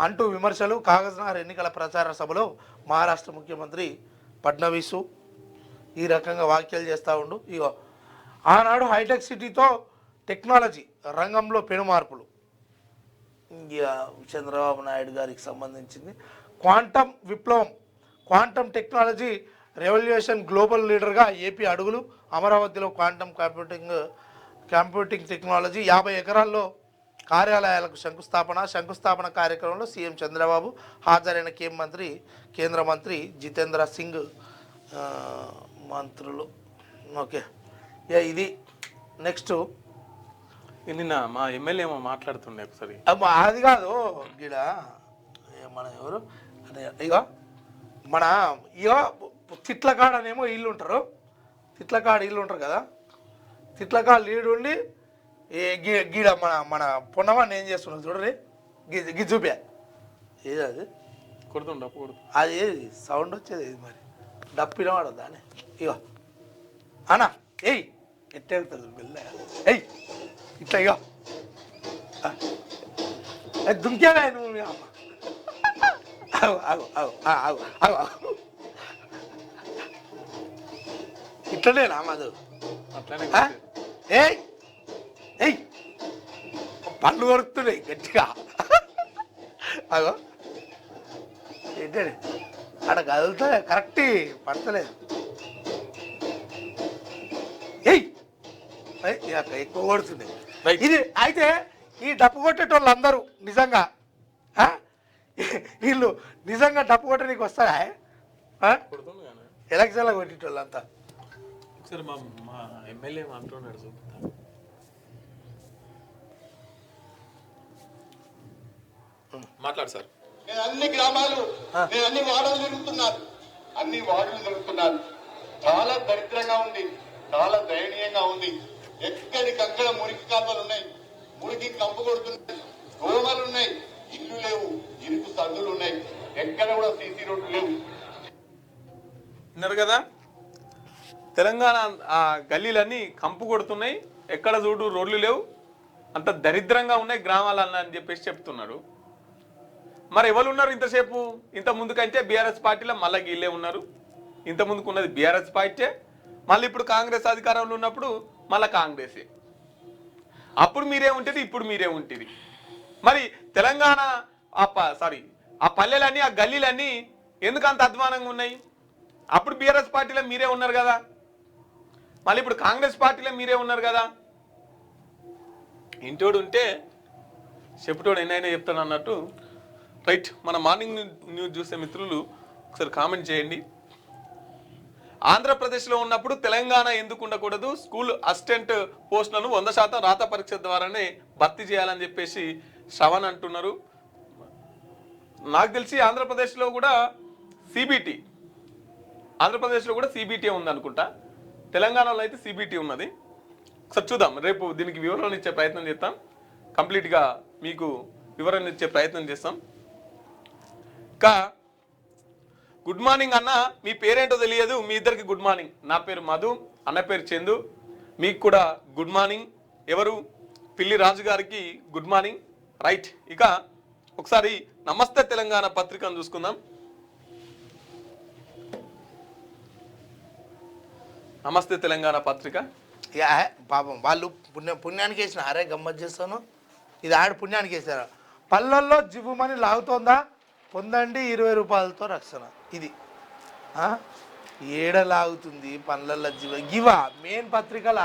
అంటూ విమర్శలు. కాగజ్నగర్ ఎన్నికల ప్రచార సభలో మహారాష్ట్ర ముఖ్యమంత్రి ఫడ్నవీసు ఈ రకంగా వ్యాఖ్యలు చేస్తూ ఉండు. ఇగో ఆనాడు హైటెక్ సిటీతో టెక్నాలజీ రంగంలో పెను మార్పులు. చంద్రబాబు నాయుడు గారికి సంబంధించింది. క్వాంటమ్ విప్లవం, క్వాంటమ్ టెక్నాలజీ రెవల్యూషన్ గ్లోబల్ లీడర్గా ఏపీ అడుగులు. అమరావతిలో క్వాంటమ్ కంప్యూటింగ్ టెక్నాలజీ 50 ఎకరాల్లో కార్యాలయాలకు శంకుస్థాపన కార్యక్రమంలో సీఎం చంద్రబాబు హాజరైన కేంద్ర మంత్రి జితేంద్ర సింగ్ మంత్రులు. ఓకే, ఇది నెక్స్ట్. నిన్న మా ఎమ్మెల్యే ఏమో మాట్లాడుతుండే ఒకసారి. అది కాదు గిడ మన ఎవరు ఇక తిట్లకాడనేమో ఇల్లు ఉంటారు. తిట్లకాడ ఇల్లు ఉంటారు కదా, తిట్లకాడ లీడు ఉండి గీడ మన పొన్నవాడిని ఏం చేస్తున్నాడు చూడరి, చూపా ఏది అది కొడుతుండప్పుడు అది ఏది సౌండ్ వచ్చేది ఏది మరి డప్పినవాడు దాని. ఇగో అన్నా ఏయ్ ఎట్టే వెళ్తారు మెల్ల ఏయ్ ఇట్లా ఇగో దుంకేవా నువ్వు మీ అమ్మ. ఇట్లనేనా మాధు? అట్లానే ఏయ్ ఏయ్ పండ్లు కొరుకుతున్నాయి గట్టిగా. అగో ఏంటండి అక్కడ కదులుతా కరెక్ట్ పడతలేదు. ఏయ్ ఎక్కువ కొడుతుంది ఇది. అయితే ఈ డప్పు కొట్టేటోళ్ళు అందరూ నిజంగా వీళ్ళు నిజంగా డప్పు కొట్టడానికి వస్తారా? ఎలక్షన్లో కొట్టేటోళ్ళు అంతా. ఒకసారి మా ఎమ్మెల్యే అంటున్నాడు చూపుతా. మాట్లాడు సార్. నేను అన్ని గ్రామాలు నేను అన్ని వార్డులు తిరుగుతున్నాను, అన్ని వార్డులు తిరుగుతున్నాను. చాలా దరిద్రంగా ఉంది, చాలా దయనీయంగా ఉంది. ఎక్కడికక్కడ మురికి కాలువలు ఉన్నాయి, మురికి కంపు కొడుతున్నాయి, దోమలు ఉన్నాయి, ఇల్లు లేవు, ఇరుకు సందులు ఉన్నాయి, ఎక్కడ కూడా సీసీ రోడ్లు లేవు. విన్నారు కదా, తెలంగాణ ఆ గల్లీలన్నీ కంపు కొడుతున్నాయి, ఎక్కడ చూడు రోడ్లు లేవు, అంత దరిద్రంగా ఉన్నాయి గ్రామాలన్న అని చెప్పేసి చెప్తున్నారు. మరి ఎవరు ఉన్నారు ఇంతసేపు? ఇంత ముందుకంటే బీఆర్ఎస్ పార్టీలో మళ్ళీ వీళ్ళే ఉన్నారు. ఇంత ముందుకు ఉన్నది బీఆర్ఎస్ పార్టీ, మళ్ళీ ఇప్పుడు కాంగ్రెస్ అధికారంలో ఉన్నప్పుడు మళ్ళీ కాంగ్రెసే. అప్పుడు మీరే ఉంటుంది, ఇప్పుడు మీరే ఉంటుంది. మరి తెలంగాణ ఆ పల్లెలన్నీ ఆ గల్లీలన్నీ ఎందుకు అంత అధ్వానంగా ఉన్నాయి? అప్పుడు బీఆర్ఎస్ పార్టీలో మీరే ఉన్నారు కదా, మళ్ళీ ఇప్పుడు కాంగ్రెస్ పార్టీలో మీరే ఉన్నారు కదా. ఇంటోడు ఉంటే చెప్పుటోడు ఎన్నైనా చెప్తాను అన్నట్టు. రైట్, మన మార్నింగ్ న్యూస్ చూసే మిత్రులు ఒకసారి కామెంట్ చేయండి. ఆంధ్రప్రదేశ్లో ఉన్నప్పుడు తెలంగాణ ఎందుకు ఉండకూడదు? స్కూల్ అసిస్టెంట్ పోస్టులను 100% రాత పరీక్ష ద్వారానే భర్తీ చేయాలని చెప్పేసి శ్రవణ్ అంటున్నారు. నాకు తెలిసి ఆంధ్రప్రదేశ్లో కూడా సిబిటి ఉంది అనుకుంటా. తెలంగాణలో అయితే సిబిటి ఉన్నది. ఒకసారి చూద్దాం, రేపు దీనికి వివరణ ఇచ్చే ప్రయత్నం చేస్తాం. కంప్లీట్గా మీకు వివరణ ఇచ్చే ప్రయత్నం చేస్తాం. ఇంకా గుడ్ మార్నింగ్ అన్న, మీ పేరేంటో తెలియదు, మీ ఇద్దరికి గుడ్ మార్నింగ్. నా పేరు మధు, అన్న పేరు చందు, మీకు కూడా గుడ్ మార్నింగ్. ఎవరు? పిల్లి రాజు గారికి గుడ్ మార్నింగ్. రైట్, ఇక ఒకసారి నమస్తే తెలంగాణ పత్రికను చూసుకుందాం. నమస్తే తెలంగాణ పత్రిక. పాపం వాళ్ళు పుణ్యానికి వేసిన అరే గమ్మత్ చేస్తాను, ఇది ఆడ పుణ్యానికి వేసారు. పల్లెల్లో జివ్వుమని లాగుతోందా, పొందండి 20 రూపాయలతో రక్షణ. ఇది ఏడలాగుతుంది పనులల్లో గివా మెయిన్ పత్రికల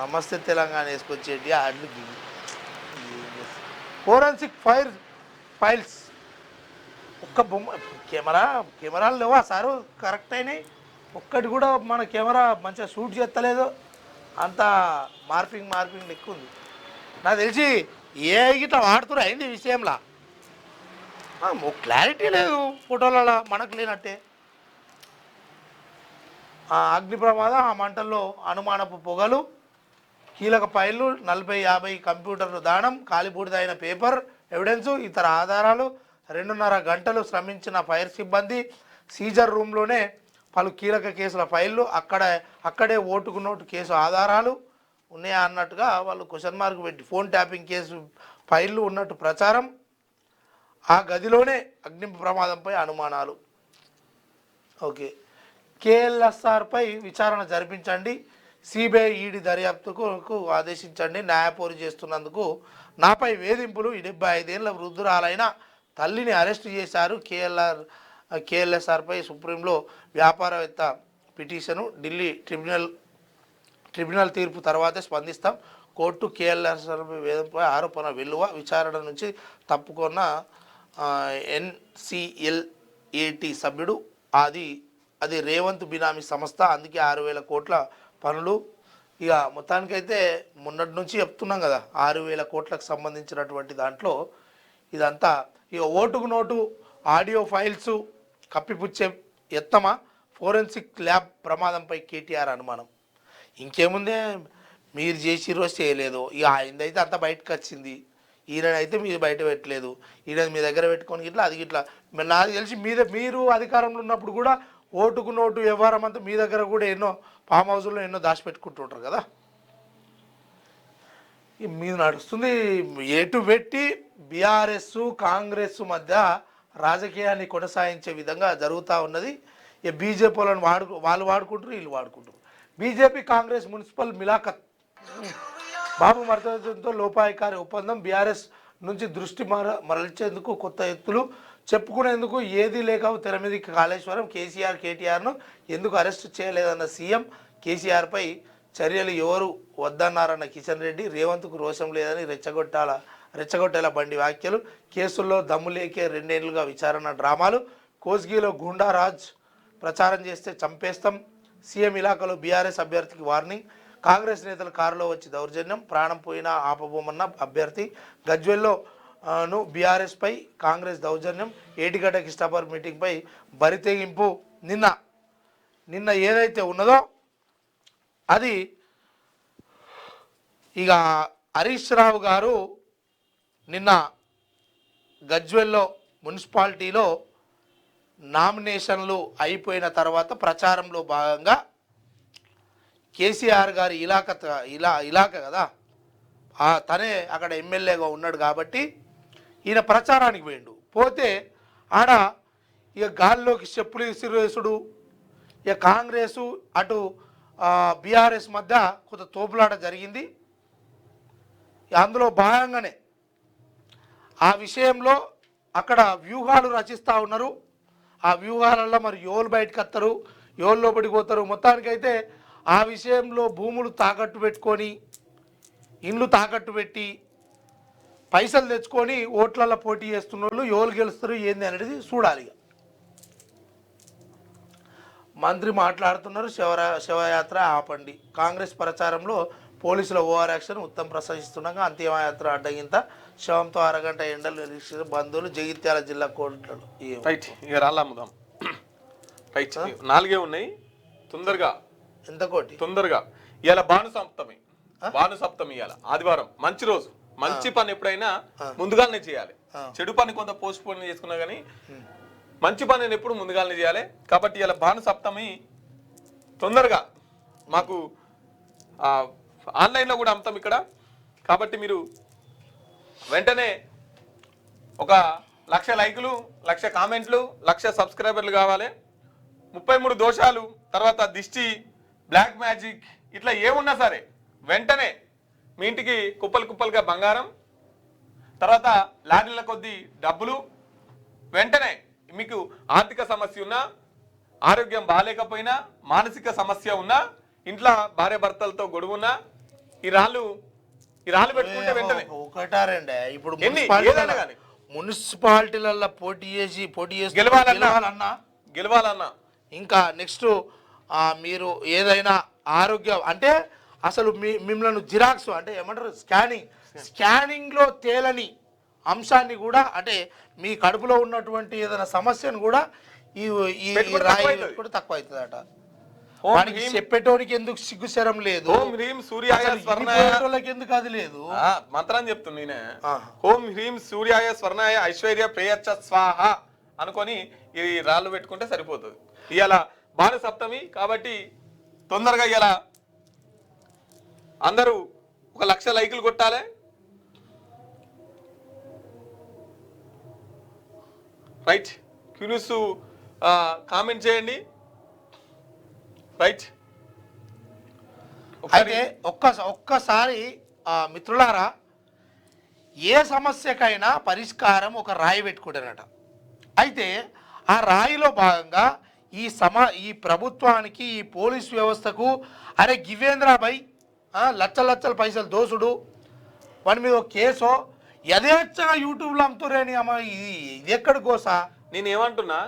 నమస్తే తెలంగాణ వేసుకొచ్చేటి ఆడలు గివి. ఫోరెన్సిక్ ఫైల్స్ ఒక్క బొమ్మ కెమెరాలు లేవా సారు? కరెక్ట్ అయినాయి, ఒక్కటి కూడా మన కెమెరా మంచిగా షూట్ చేస్తలేదు, అంత మార్పింగ్ ఎక్కువ ఉంది. నాకు తెలిసి ఏ గిట్లా వాడుతున్నారు అయింది విషయంలో. క్లారిటీ లేదు ఫోటోలలో, మనకు లేనట్టే. అగ్ని ప్రమాదం, ఆ మంటల్లో అనుమానపు పొగలు, కీలక ఫైళ్ళు 40-50 కంప్యూటర్లు దానం, కాలిబూడిదైన పేపర్ ఎవిడెన్సు, ఇతర ఆధారాలు, 2.5 గంటలు శ్రమించిన ఫైర్ సిబ్బంది, సీజర్ రూమ్లోనే పలు కీలక కేసుల ఫైళ్ళు, అక్కడే ఓటుకు నోటు కేసు ఆధారాలు ఉన్నాయా అన్నట్టుగా వాళ్ళు క్వశ్చన్ మార్క్ పెట్టి ఫోన్ ట్యాపింగ్ కేసు ఫైళ్ళు ఉన్నట్టు ప్రచారం, ఆ గదిలోనే అగ్ని ప్రమాదంపై అనుమానాలు. ఓకే, కేఎల్ఎస్ఆర్పై విచారణ జరిపించండి, సిబిఐ ఈడీ దర్యాప్తుకు ఆదేశించండి, న్యాయపోరు చేస్తున్నందుకు నాపై వేధింపులు, 75 ఏళ్ల వృద్ధురాలైన తల్లిని అరెస్టు చేశారు. కేఎల్ఎస్ఆర్పై సుప్రీంలో వ్యాపారవేత్త పిటిషను, ఢిల్లీ ట్రిబ్యునల్ తీర్పు తర్వాతే స్పందిస్తాం, కోర్టు కేఎల్ఎస్ఆర్పై వేధింపుపై ఆరోపణ వెలువ, విచారణ నుంచి తప్పుకున్న ఎన్సిఎల్ఏటి సభ్యుడు, అది రేవంత్ బినామీ సంస్థ, అందుకే 6,000 కోట్ల పనులు. ఇక మొత్తానికైతే మొన్నటి నుంచి చెప్తున్నాం కదా, 6,000 కోట్లకు సంబంధించినటువంటి దాంట్లో ఇదంతా ఇక ఓటుకు నోటు ఆడియో ఫైల్స్ కప్పిపుచ్చే ఎత్తమా, ఫోరెన్సిక్ ల్యాబ్ ప్రమాదంపై కేటీఆర్ అనుమానం. ఇంకేముందే, మీరు చేసిరో చేయలేదో, ఇక ఆయనదైతే అంతా బయటకు వచ్చింది, ఈయనైతే మీరు బయట పెట్టలేదు, ఈయన మీ దగ్గర పెట్టుకొని ఇట్లా అది ఇట్లా. నాకు తెలిసి మీరు అధికారంలో ఉన్నప్పుడు కూడా ఓటుకు నోటు వ్యవహారం అంతా మీ దగ్గర కూడా ఎన్నో ఫామ్ హౌస్లో ఎన్నో దాచిపెట్టుకుంటుంటారు కదా. మీరు నడుస్తుంది ఎటు పెట్టి బీఆర్ఎస్ కాంగ్రెస్ మధ్య రాజకీయాన్ని కొనసాగించే విధంగా జరుగుతూ ఉన్నది. ఇక బీజేపీ వాళ్ళని వాళ్ళు వాడుకుంటారు, వీళ్ళు వాడుకుంటారు. బీజేపీ కాంగ్రెస్ మున్సిపల్ మిలాఖత్, బాబు మర్యాదతో లోపాయికారి ఒప్పందం, బీఆర్ఎస్ నుంచి దృష్టి మరల్చేందుకు కొత్త ఎత్తులు, చెప్పుకునేందుకు ఏదీ లేక తెర మీదకి కాళేశ్వరం, కేటీఆర్ను ఎందుకు అరెస్ట్ చేయలేదన్న సీఎం, కేసీఆర్పై చర్యలు ఎవరు వద్దన్నారన్న కిషన్ రెడ్డి, రేవంత్కు రోషం లేదని రెచ్చగొట్టేలా బండి వ్యాఖ్యలు, కేసుల్లో దమ్ము లేకే 2 ఏళ్లుగా విచారణ డ్రామాలు, కోస్గిలో గుండారాజ్ ప్రచారం చేస్తే చంపేస్తాం, సీఎం ఇలాకాలో బీఆర్ఎస్ అభ్యర్థికి వార్నింగ్, కాంగ్రెస్ నేతలు కారులో వచ్చి దౌర్జన్యం, ప్రాణం పోయినా ఆపబోమన్న అభ్యర్థి, గజ్వెల్లో ను బీఆర్ఎస్ పై కాంగ్రెస్ దౌర్జన్యం, ఏటిగడ్డ కిస్టాపర్ మీటింగ్ పై బరితెగింపు. నిన్న ఏదైతే ఉన్నదో అది ఇక హరీష్ రావు గారు నిన్న గజ్వెల్లో మున్సిపాలిటీలో నామినేషన్లు అయిపోయిన తర్వాత ప్రచారంలో భాగంగా కేసీఆర్ గారి ఇలాక కదా, తనే అక్కడ ఎమ్మెల్యేగా ఉన్నాడు కాబట్టి ఈయన ప్రచారానికి పోతే ఆడ ఇక గాల్లోకి చెప్పులు విసిరేసుడు, ఇక కాంగ్రెసు అటు బీఆర్ఎస్ మధ్య కొంత తోపులాట జరిగింది. అందులో భాగంగానే ఆ విషయంలో అక్కడ వ్యూహాలు రచిస్తూ ఉన్నారు. ఆ వ్యూహాలలో మరి ఎవరు బయటకు వస్తారు, ఎవరు లోపలికి పోతారు. మొత్తానికైతే ఆ విషయంలో భూములు తాకట్టు పెట్టుకొని, ఇండ్లు తాకట్టు పెట్టి పైసలు తెచ్చుకొని ఓట్లలో పోటీ చేస్తున్న వాళ్ళు ఎవరు గెలుస్తారు ఏంది అనేది చూడాలి. మంత్రి మాట్లాడుతున్నారు, శివయాత్ర ఆపండి. కాంగ్రెస్ ప్రచారంలో పోలీసుల ఓవర్ యాక్షన్ ఉత్తమ్ ప్రశంసిస్తుండగా అంతిమయాత్ర అడ్డగింత, శవంతో అరగంట ఎండలు నిరీక్షించిన బంధువులు. జగిత్యాల జిల్లా కోర్టులు. రైట్, ఇక రాళ్ళమ్ముదాం. రైట్, 4 ఉన్నాయి తొందరగా. ఎంత కోటి తొందరగా. ఇవాళ భానుసప్తమి. ఇవాళ ఆదివారం, మంచి రోజు. మంచి పని ఎప్పుడైనా ముందుగానే చేయాలి. చెడు పని కొంత పోస్ట్ పోన్ చేసుకున్నా కానీ మంచి పని ఎప్పుడు ముందుగానే చేయాలి. కాబట్టి ఇలా భానుసప్తమి తొందరగా మాకు ఆన్లైన్లో కూడా అమ్ముతాం ఇక్కడ. కాబట్టి మీరు వెంటనే ఒక 1,00,000 లైకులు, 1,00,000 కామెంట్లు, 1,00,000 సబ్స్క్రైబర్లు కావాలి. 33 దోషాలు, తర్వాత దిష్టి, బ్లాక్ మ్యాజిక్, ఇట్లా ఏమున్నా సరే వెంటనే మీ ఇంటికి కుప్పలుగా బంగారం, తర్వాత లారీల కొద్దీ డబ్బులు. వెంటనే మీకు ఆర్థిక సమస్య ఉన్నా, ఆరోగ్యం బాగాలేకపోయినా, మానసిక సమస్య ఉన్నా, ఇంట్లో భార్య భర్తలతో గొడవున్నా, ఈ రాళ్ళు పెట్టుకుంటే వెంటనే ఒకటా రెండే. ఇప్పుడు ఏదైనా మున్సిపాలిటీలలో పోటీ చేసి గెలవాలన్నా ఇంకా నెక్స్ట్ మీరు ఏదైనా ఆరోగ్యం అంటే అసలు మిమ్మల్ని జిరాక్స్ అంటే ఏమంటారు స్కానింగ్లో తేలని అంశాన్ని కూడా, అంటే మీ కడుపులో ఉన్నటువంటి ఏదైనా సమస్యను కూడా ఈ రాయి కూడా తక్కువ అవుతుందట. వానికి చెప్పేటోనికి ఎందుకు సిగ్గుశరం లేదు, ఎందుకు అది లేదు. మంత్రం చెప్తున్నా నేనే. ఓం హ్రీం సూర్యాయ స్వర్ణాయ ఐశ్వర్య ప్రేయచ్చ స్వాహ అనుకొని ఈ రాళ్ళు పెట్టుకుంటే సరిపోతుంది. ఇవాళ భానుసప్తమి కాబట్టి తొందరగా ఇవాళ అందరూ ఒక 1,00,000 లైకులు కొట్టాలి. రైట్, క్యూన్యూస్ కామెంట్ చేయండి. రైట్, అయితే ఒక్కసారి మిత్రులారా, ఏ సమస్యకైనా పరిష్కారం ఒక రాయి పెట్టుకుంటారట. అయితే ఆ రాయిలో భాగంగా ఈ ప్రభుత్వానికి, ఈ పోలీస్ వ్యవస్థకు అరే గివేంద్రాబాయ్ లక్షల పైసలు దోసుడు, వాడి మీద ఒక కేసో యథేచ్ఛగా యూట్యూబ్లో అమ్ముతురేని అమ్మ, ఇది ఎక్కడ కోసా? నేనేమంటున్నా,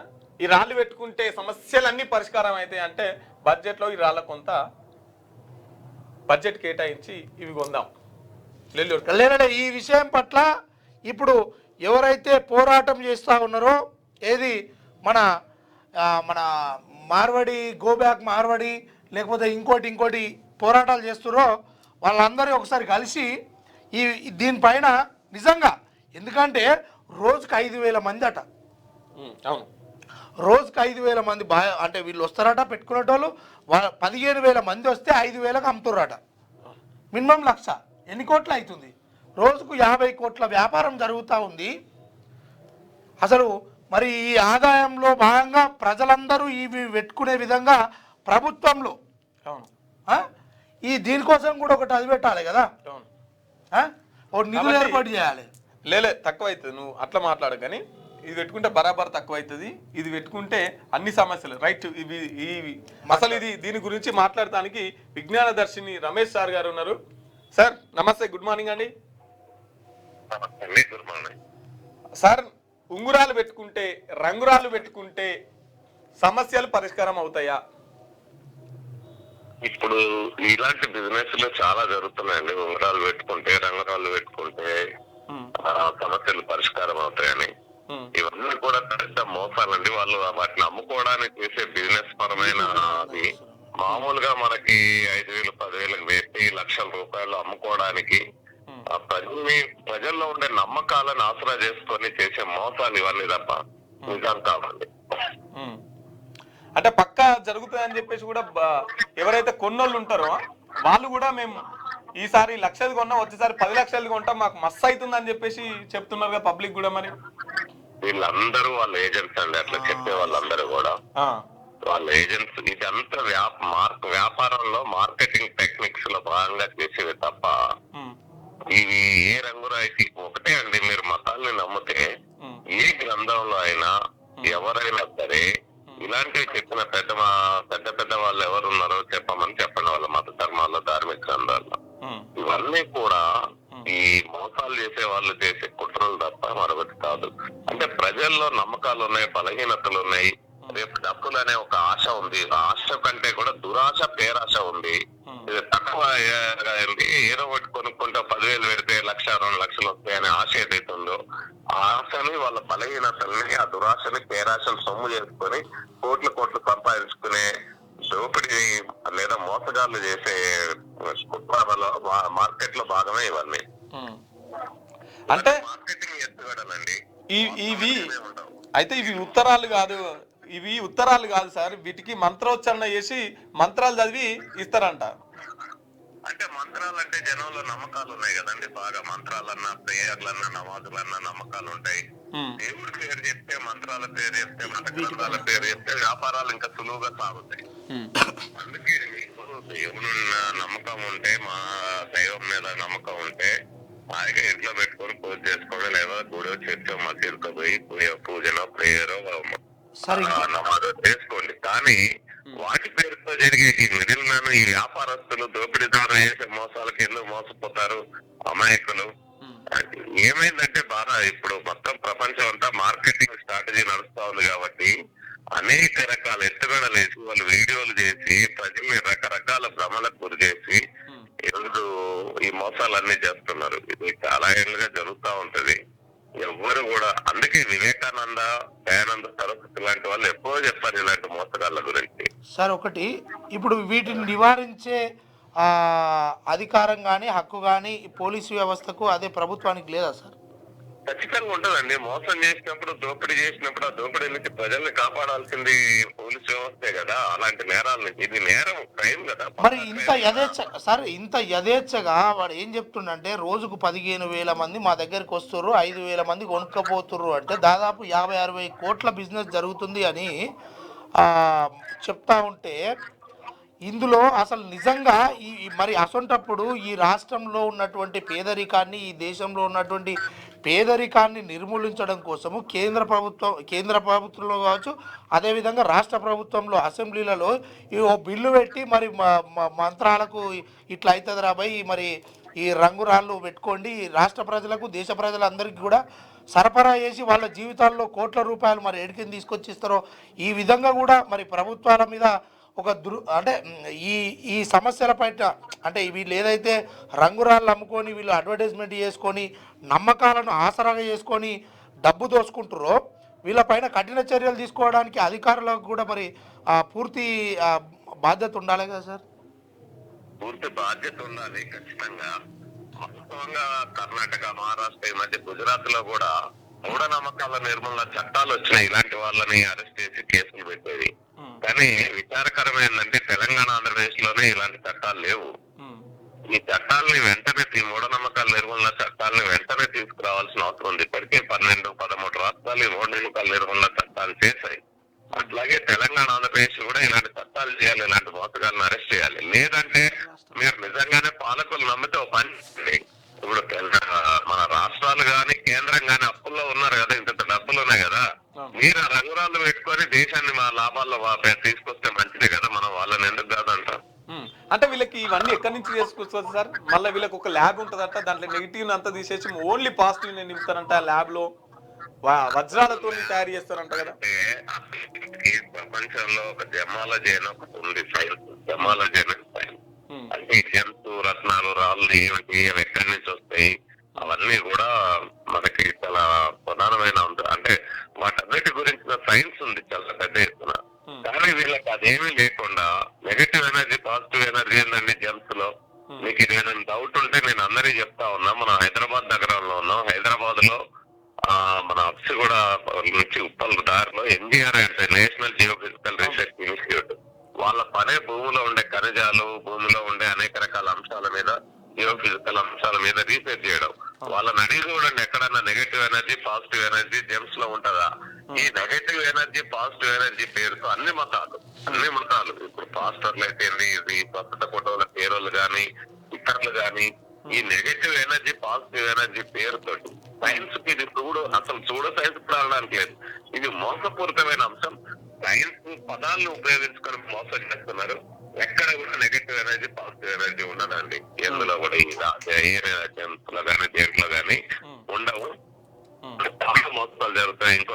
ఈ రాళ్ళు పెట్టుకుంటే సమస్యలన్నీ పరిష్కారం అవుతాయి అంటే బడ్జెట్లో ఈ రాళ్ళ కొంత బడ్జెట్ కేటాయించి ఇవి కొందాం. లేదంటే ఈ విషయం పట్ల ఇప్పుడు ఎవరైతే పోరాటం చేస్తూ ఉన్నారో, ఏది మన మార్వడి, గోబ్యాక్ మార్వడి, లేకపోతే ఇంకోటి పోరాటాలు చేస్తున్నారో వాళ్ళందరూ ఒకసారి కలిసి దీనిపైన నిజంగా, ఎందుకంటే రోజుకు 5,000 మంది అట. అవును, రోజుకు 5,000 మంది అంటే వీళ్ళు వస్తారట పెట్టుకునేటోళ్ళు. 15,000 మంది వస్తే 5,000కి అమ్ముతారట. మినిమం 1,00,000. ఎన్ని కోట్లు అవుతుంది? రోజుకు 50 కోట్ల వ్యాపారం జరుగుతూ ఉంది. అసలు మరి ఈ ఆదాయంలో భాగంగా ప్రజలందరూ ఇవి పెట్టుకునే విధంగా ప్రభుత్వంలో దీనికోసం కూడా ఒకటి అది పెట్టాలి కదా, ఒక నిధులు ఏర్పాటు చేయాలి. లేలే, తక్కువ అవుతుంది. నువ్వు అట్లా మాట్లాడు, కానీ ఇది పెట్టుకుంటే బరాబర్ తక్కువ అవుతుంది. ఇది పెట్టుకుంటే అన్ని సమస్యలు. రైట్, ఇవి అసలు దీని గురించి మాట్లాడటానికి విజ్ఞాన దర్శిని రమేష్ సార్ గారు ఉన్నారు. సార్ నమస్తే, గుడ్ మార్నింగ్ అండి. సార్, ఉంగురాలు పెట్టుకుంటే, రంగురాలు పెట్టుకుంటే సమస్యలు పరిష్కారం అవుతాయా? ఇప్పుడు ఇలాంటి బిజినెస్ లో చాలా జరుగుతున్నాయండి. ఉంగరాలు పెట్టుకుంటే, రంగురాలు పెట్టుకుంటే సమస్యలు పరిష్కారం అవుతాయని. ఇవన్నీ కూడా పెద్ద మోసాలండి. వాళ్ళు వాటిని అమ్ముకోవడానికి చేసే బిజినెస్ పరమైన అది. మామూలుగా మనకి 5,000 10,000 వేసి లక్షల రూపాయలు అమ్ముకోవడానికి ప్రజల్లో ఉండే నమ్మకాలను ఆసరా చేసుకొని చేసే మోసాలు ఇవన్నీ తప్ప నిజం కావాలి. అంటే పక్కా జరుగుతాయని చెప్పేసి కూడా ఎవరైతే కొన్నోళ్ళు ఉంటారో వాళ్ళు కూడా మేము ఈసారి లక్షలు కొన్నా వచ్చేసారి 10 లక్షలు కొంటాం మాకు మస్తు అవుతుందని చెప్పేసి చెప్తున్నారు కదా పబ్లిక్ కూడా. మరి వీళ్ళందరూ వాళ్ళ ఏజెంట్స్ అండి, అట్లా చెప్పే వాళ్ళందరూ కూడా వాళ్ళ ఏజెంట్స్. ఇదంతా వ్యాపారంలో మార్కెటింగ్ టెక్నిక్స్ లో భాగంగా చేసేవి తప్ప ఇవి ఏ రంగురాయికి ఒకటే అండి. మీరు మతాల్ని నమ్మితే ఏ గ్రంథంలో అయినా ఎవరైనా సరే ఇలాంటివి చెప్పిన పెద్ద వాళ్ళు ఎవరు ఉన్నారో చెప్పమని చెప్పండి వాళ్ళ మత ధర్మాల్లో ధార్మిక గ్రంథాల్లో. ఇవన్నీ కూడా ఈ మోసాలు చేసే వాళ్ళు చేసే కుట్రలు తప్ప మరొకటి కాదు. అంటే ప్రజల్లో నమ్మకాలు ఉన్నాయి, బలహీనతలు ఉన్నాయి, రేపు డబ్బులు అనే ఒక ఆశ ఉంది. ఆశ కంటే కూడా దురాశ పేరాశ ఉంది. ఇది తక్కువ ఏదో ఒకటి కొనుక్కుంటే 10,000 పెడితే 1,00,000 2 లక్షలు వస్తాయనే ఆశ ఏదైతే ఉందో ఆ ఆశని వాళ్ళ బలహీనతల్ని ఆ దురాశని పేరాశను సొమ్ము చేసుకొని కోట్లు సంపాదించుకునే దోపిడీ లేదా మోసగాళ్ళు చేసే కుట్రలో మార్కెట్ లో భాగమే ఇవన్నీ. అంటే మార్కెటింగ్ ఎత్తుగడలండి ఇవి. అయితే ఇవి ఉత్తరాలు కాదు సార్, వీటికి మంత్రోచ్చారణ చేసి మంత్రాలు చదివి ఇస్తారంట. అంటే మంత్రాలు అంటే జనంలో నమ్మకాలు ఉన్నాయి కదండి. బాగా మంత్రాలన్నా ప్రేయర్లన్నా నమాజులన్నా నమ్మకాలు ఉంటాయి. దేవుడి పేరు చెప్తే మంత్రాల పేరు చెప్తే మత గ్రంథాల పేరు చెప్తే వ్యాపారాలు ఇంకా సులువుగా సాగుతాయి. అందుకే మీకు దేవుని నమ్మకం ఉంటే, మా దైవం మీద నమ్మకం ఉంటే హాయిగా ఇంట్లో పెట్టుకొని పూజ చేసుకోవడం, లేదా గుడి చర్చ మసీదుతో పోయి పూజనో ప్రేయరో నమాజో చేసుకోండి. కానీ వాటి పేరుతో జరిగే ఈ మిడిల్ మ్యాన్, ఈ వ్యాపారస్తులు, దోపిడీదారు చేసే మోసాలకు ఎందుకు మోసపోతారు అమాయకులు? ఏమైందంటే బాగా ఇప్పుడు మొత్తం ప్రపంచం అంతా మార్కెటింగ్ స్ట్రాటజీ నడుస్తా ఉంది కాబట్టి అనేక రకాల ఎత్తుగడలు వేసి వాళ్ళు వీడియోలు చేసి ప్రజల్ని రకరకాల భ్రమలకు గురి చేసి ఈరోజు ఈ మోసాలన్నీ చేస్తున్నారు. ఇది చాలా ఏళ్ళుగా జరుగుతూ ఉంటది. ఎవ్వరు కూడా అందుకే వివేకానంద, దయానంద సరస్వతి లాంటి వాళ్ళు ఎప్పుడో చెప్పారు ఇలాంటి మోసగాళ్ళ గురించి. సార్ ఒకటి, ఇప్పుడు వీటిని నివారించే అధికారం కానీ హక్కు కానీ పోలీసు వ్యవస్థకు అదే ప్రభుత్వానికి లేదా సార్? ఖచ్చితంగా ఉంటదండి. మోసం చేసినప్పుడు, దోపిడీ చేసినప్పుడు ఆ దోపిడీ నుంచి ప్రజల్ని కాపాడాల్సింది పోలీసు వ్యవస్థే కదా. అలాంటి నేరాల నుంచి ఇది నేరం, క్రైమ్ కదా. మరి ఇంత యథేచ్ఛగా వాడు ఏం చెప్తుండంటే రోజుకు 15,000 మంది మా దగ్గరికి వస్తుర్రు, 5,000 మంది కొనుక్కపోతుర్రు అంటే దాదాపు 50-60 కోట్ల బిజినెస్ జరుగుతుంది అని చెప్తా ఉంటే ఇందులో అసలు నిజంగా మరి అసొంటప్పుడు ఈ రాష్ట్రంలో ఉన్నటువంటి పేదరికాన్ని, ఈ దేశంలో ఉన్నటువంటి పేదరికాన్ని నిర్మూలించడం కోసము కేంద్ర ప్రభుత్వంలో కావచ్చు, అదేవిధంగా రాష్ట్ర ప్రభుత్వంలో అసెంబ్లీలలో ఓ బిల్లు పెట్టి మరి మంత్రాలకు ఇట్లా అవుతుంది రాబాయి, మరి ఈ రంగురాళ్ళు పెట్టుకోండి, రాష్ట్ర ప్రజలకు దేశ ప్రజలందరికీ కూడా సరఫరా చేసి వాళ్ళ జీవితాల్లో కోట్ల రూపాయలు మరి ఎడికిని తీసుకొచ్చిస్తారో ఈ విధంగా కూడా మరి ప్రభుత్వాల మీద ఒక అంటే ఈ సమస్యల పైన అంటే వీళ్ళు ఏదైతే రంగురాళ్ళు అమ్ముకొని వీళ్ళు అడ్వర్టైజ్మెంట్ చేసుకొని నమ్మకాలను ఆసరాగా చేసుకొని డబ్బు దోసుకుంటారో వీళ్ళపైన కఠిన చర్యలు తీసుకోవడానికి అధికారులకు కూడా మరి పూర్తి బాధ్యత ఉండాలి కదా సార్? పూర్తి బాధ్యత ఉండాలి ఖచ్చితంగా. వాస్తవంగా కర్ణాటక, మహారాష్ట్ర, ఈ మధ్య గుజరాత్ లో కూడా మూఢనమ్మకాల నిర్మూలన చట్టాలు వచ్చినాయి. ఇలాంటి వాళ్ళని అరెస్ట్ చేసి కేసులు పెట్టేది. కానీ విచారకరమైందంటే తెలంగాణ, ఆంధ్రప్రదేశ్ లోనే ఇలాంటి చట్టాలు లేవు. ఈ చట్టాలని వెంటనే, ఈ మూఢనమ్మకాల నిర్మూలన చట్టాలని వెంటనే తీసుకురావాల్సిన అవసరం ఉంది. ఇప్పటికే 12-13 రాష్ట్రాలు ఈ మూఢనమ్మకాల నిర్మూలన చట్టాలు చేశాయి. అట్లాగే తెలంగాణ, ఆంధ్రప్రదేశ్ కూడా ఇలాంటి చట్టాలు చేయాలి, ఇలాంటి మోసగాళ్ళని అరెస్ట్ చేయాలి. లేదంటే మీరు నిజంగానే పాలకులు నమ్మితే ఒక పని, ఇప్పుడు మన రాష్ట్రాలు గాని కేంద్రం గాని అప్పుల్లో ఉన్నారు కదా, ఇంత డబ్బులు ఉన్నాయి కదా, మీరు ఆ రంగురాళ్ళు పెట్టుకొని దేశాన్ని మా లాభాల్లో తీసుకొస్తే మంచిదే కదా. మనం వాళ్ళని ఎందుకు కాదంటాం? అంటే వీళ్ళకి ఇవన్నీ ఎక్కడి నుంచి చేసుకొస్తారు సార్? మళ్ళీ వీళ్ళకి ఒక ల్యాబ్ ఉంటుందంట, దాంట్లో నెగిటివ్ అంతా తీసేసి ఓన్లీ పాజిటివ్ నింపుతారంట. ల్యాబ్ లో వజ్రాలతో తయారు చేస్తారంట కదా. ఈ ప్రపంచంలో ఒక జమాలజీ అని ఒకటి ఉంది, సైన్స్. జమాలజీ అనే సైన్స్ అంటే జంతు రత్నాలు, రాళ్ళు ఏమిటి, అవి ఎక్కడి నుంచి వస్తాయి, అవన్నీ కూడా మన ఏమీ లేకుండా నెగటివ్ ఎనర్జీ పాజిటివ్ ఎనర్జీ ఏందండి జెమ్స్ లో. మీకు ఏదైనా డౌట్ ఉంటే నేను అందరికీ చెప్తా ఉన్నా. మనం హైదరాబాద్ నగరంలో ఉన్నాం. హైదరాబాద్ లో మన అప్సిగూడ నుంచి ఉప్పల్ దారిలో ఎన్జిఆర్ అంటే నేషనల్ జియోఫిజికల్ రీసెర్చ్ ఇన్స్టిట్యూట్ వాళ్ళ పనే భూమిలో ఉండే ఖనిజాలు, భూమిలో ఉండే అనేక రకాల అంశాల మీద, జియోఫిజికల్ అంశాల మీద రీసెర్చ్ చేయడం. వాళ్ళని అడిగి చూడండి ఎక్కడన్నా negative energy positive energy gems లో ఉంటదా. ఈ నెగటివ్ ఎనర్జీ పాజిటివ్ ఎనర్జీ పేరుతో అన్ని మతాలు ఇప్పుడు పాస్టర్లు అయితే ఈ ప్రస్తుత ఫోటోల పేరోళ్ళు గాని ఇతరులు గాని ఈ నెగటివ్ ఎనర్జీ పాజిటివ్ ఎనర్జీ పేరుతో సైన్స్ కి ఇది అసలు సైన్స్ కూడా అనడానికి లేదు. ఇది మోసపూరితమైన అంశం. సైన్స్ పదాలను ఉపయోగించుకొని మోసం చేస్తున్నారు. ఎక్కడ కూడా నెగటివ్ ఎనర్జీ పాజిటివ్ ఎనర్జీ ఉండదండి. ఎందులో కూడా లో గానీ దేంట్లో గానీ ఉండవు. చాలా మోసాలు జరుగుతాయి. ఇంకో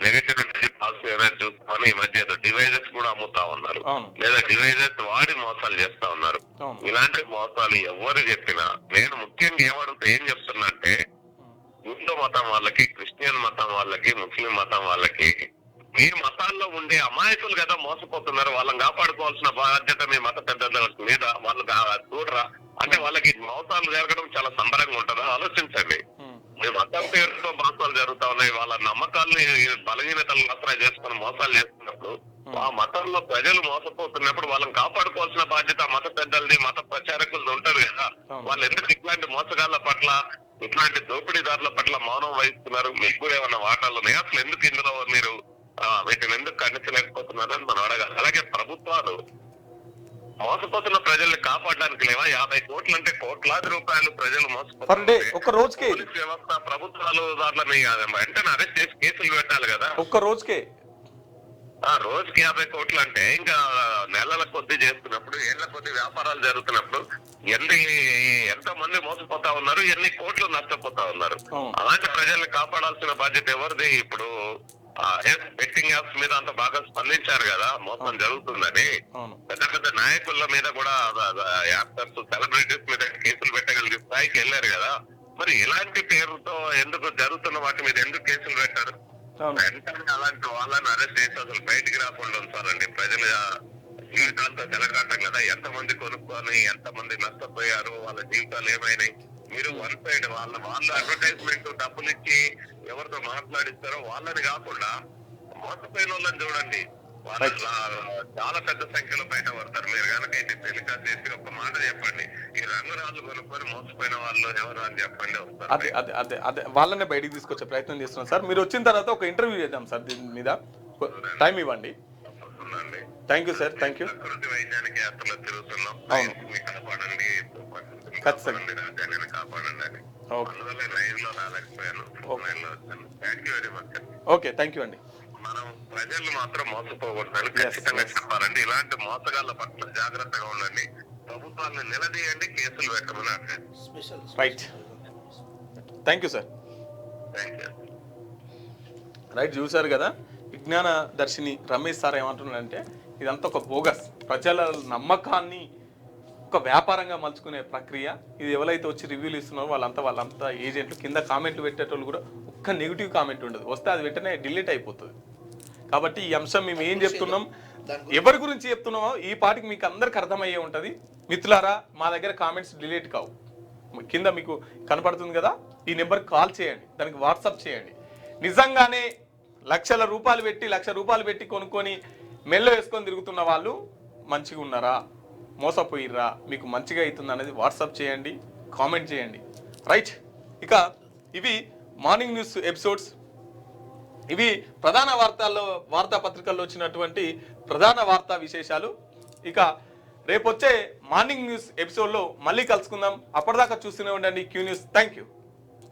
నెగటివ్ ఎనర్జీ పాజిటివ్ ఎనర్జీ చూసుకొని ఈ మధ్య డివైజెస్ కూడా అమ్ముతా ఉన్నారు, లేదా డివైజెస్ వాడి మోసాలు చేస్తా ఉన్నారు. ఇలాంటి మోసాలు ఎవరు చెప్పినా నేను ముఖ్యంగా ఏం చెప్తున్నా అంటే హిందూ మతం వాళ్ళకి, క్రిస్టియన్ మతం వాళ్ళకి, ముస్లిం మతం వాళ్ళకి, మీ మతాల్లో ఉండే అమాయకులు కదా మోసపోతున్నారు. వాళ్ళని కాపాడుకోవాల్సిన బాధ్యత మీ మత పెద్దల మీద. వాళ్ళు చూడరా అంటే వాళ్ళకి మోసాలు జరగడం చాలా సంబరంగా ఉంటుందా? ఆలోచించండి. మీ మతం పేరుతో మోసాలు జరుగుతా ఉన్నాయి. వాళ్ళ నమ్మకాల్ని బలహీనతలు మాత్రం చేసుకుని మోసాలు చేస్తున్నప్పుడు, ఆ మతంలో ప్రజలు మోసపోతున్నప్పుడు వాళ్ళని కాపాడుకోవాల్సిన బాధ్యత మత పెద్దలది, మత ప్రచారకులది ఉంటది కదా. వాళ్ళు ఎందుకు ఇట్లాంటి మోసగాళ్ల పట్ల, ఇట్లాంటి దోపిడీదారుల పట్ల మౌనం వహిస్తున్నారు? మీకు కూడా ఏమన్నా వాటాలు ఉన్నాయి? అసలు ఎందుకు ఇందులో మీరు వీటిని ఎందుకు ఖండించలేకపోతున్నారని మనం అడగాలి. అలాగే ప్రభుత్వాలు మోసపోతున్న ప్రజల్ని కాపాడడానికి లేవా? 50 కోట్లు అంటే కోట్లాది రూపాయలు ప్రజలు మోసపోతున్నారు. వ్యవస్థ, ప్రభుత్వాలు దాంట్లోని వెంటనే అరెస్ట్ చేసి కేసులు పెట్టాలి కదా. ఒక్క రోజుకే రోజుకి 50 కోట్లు అంటే ఇంకా నెలల కొద్ది చేస్తున్నప్పుడు, ఏళ్ల కొద్ది వ్యాపారాలు జరుగుతున్నప్పుడు ఎంతో మంది మోసపోతా ఉన్నారు, ఎన్ని కోట్లు నష్టపోతా ఉన్నారు. అలాంటి ప్రజల్ని కాపాడాల్సిన బాధ్యత ఎవరిది? ఇప్పుడు బెట్టింగ్ యాప్స్ మీద అంత బాగా స్పందించారు కదా, మోసం జరుగుతుందని. పెద్ద పెద్ద నాయకుల మీద కూడా, యాక్టర్స్, సెలబ్రిటీస్ మీద కేసులు పెట్టగలిగే స్థాయికి వెళ్ళారు కదా. మరి ఇలాంటి పేరుతో ఎందుకు జరుగుతున్న వాటి మీద ఎందుకు కేసులు పెట్టారు? వెంటనే అలాంటి వాళ్ళని అరెస్ట్ చేసి అసలు బయటికి రాకుండా ఉంచాలండి. ప్రజల జీవితాలతో తెలగాటం కదా. ఎంతమంది కొనుక్కొని ఎంతమంది నష్టపోయారు, వాళ్ళ జీవితాలు ఏమైనాయి. మీరు వన్ సైడ్ వాళ్ళు అడ్వర్టైజ్మెంట్ డబ్బులు ఇచ్చి ఎవరితో మాట్లాడిస్తారో వాళ్ళని కాకుండా మోసపోయిన వాళ్ళని చూడండి. వాళ్ళు చాలా పెద్ద సంఖ్యలో బయట పడతారు. మీరు కనుక ఇది టెలికాస్ట్ చేసి ఒక మాట చెప్పండి, ఈ రంగురాళ్ళు కొనుక్కొని మోసపోయిన వాళ్ళు ఎవరు అని చెప్పండి. అదే వాళ్ళనే బయటికి తీసుకొచ్చే ప్రయత్నం చేస్తున్నాం సార్. మీరు వచ్చిన తర్వాత ఒక ఇంటర్వ్యూ చేద్దాం సార్, దీని మీద టైం ఇవ్వండి. Thank you sir, thank you. ప్రకృతి వైజ్ఞానిక యాత్రలో తిరుగుతున్నాం, కాపాడండి, రాజ్యాంగాన్ని కాపాడండి అని. అందువల్ల లైవ్ లో రాలేకపోయాను, లైవ్ లో వచ్చాను. Thank you very much. Okay, thank you అండి. మనం ప్రజలు మాత్రం మోసపోకూడదని ఖచ్చితంగా చెప్పాలండి. ఇలాంటి మోసగాళ్ల పట్ల జాగ్రత్తగా ఉండండి. ప్రభుత్వాన్ని నిలదీయండి, కేసులు పెట్టమని అర్థం. Right, thank you sir. Thank you. Right, చూసారు కదా విజ్ఞాన దర్శిని రమేష్ సార్ ఏమంటున్నాడంటే ఇదంతా ఒక బోగస్, ప్రజల నమ్మకాన్ని ఒక వ్యాపారంగా మలుచుకునే ప్రక్రియ. ఇది ఎవరైతే వచ్చి రివ్యూలు ఇస్తున్నారో వాళ్ళంతా ఏజెంట్లు. కింద కామెంట్లు పెట్టేటోళ్ళు కూడా ఒక్క నెగిటివ్ కామెంట్ ఉండదు, వస్తే అది వెంటనే డిలీట్ అయిపోతుంది. కాబట్టి ఈ అంశం మేము ఏం చెప్తున్నాం, ఎవరి గురించి చెప్తున్నామో ఈ పాటికి మీకు అందరికి అర్థమయ్యే ఉంటుంది. మిత్రులారా, మా దగ్గర కామెంట్స్ డిలీట్ కావు. కింద మీకు కనపడుతుంది కదా, ఈ నెంబర్కి కాల్ చేయండి, దానికి వాట్సాప్ చేయండి. నిజంగానే లక్షల రూపాయలు పెట్టి కొనుక్కొని మెల్ల వేసుకొని తిరుగుతున్న వాళ్ళు మంచిగా ఉన్నారా, మోసపోయిర్రా, మీకు మంచిగా అవుతుంది అనేది వాట్సాప్ చేయండి, కామెంట్ చేయండి. రైట్, ఇక ఇవి మార్నింగ్ న్యూస్ ఎపిసోడ్స్. ఇవి ప్రధాన వార్తాపత్రికల్లో వచ్చినటువంటి ప్రధాన వార్తా విశేషాలు. ఇక రేపు వచ్చే మార్నింగ్ న్యూస్ ఎపిసోడ్లో మళ్ళీ కలుసుకుందాం. అప్పటిదాకా చూస్తూనే ఉండండి క్యూ న్యూస్. Thank you.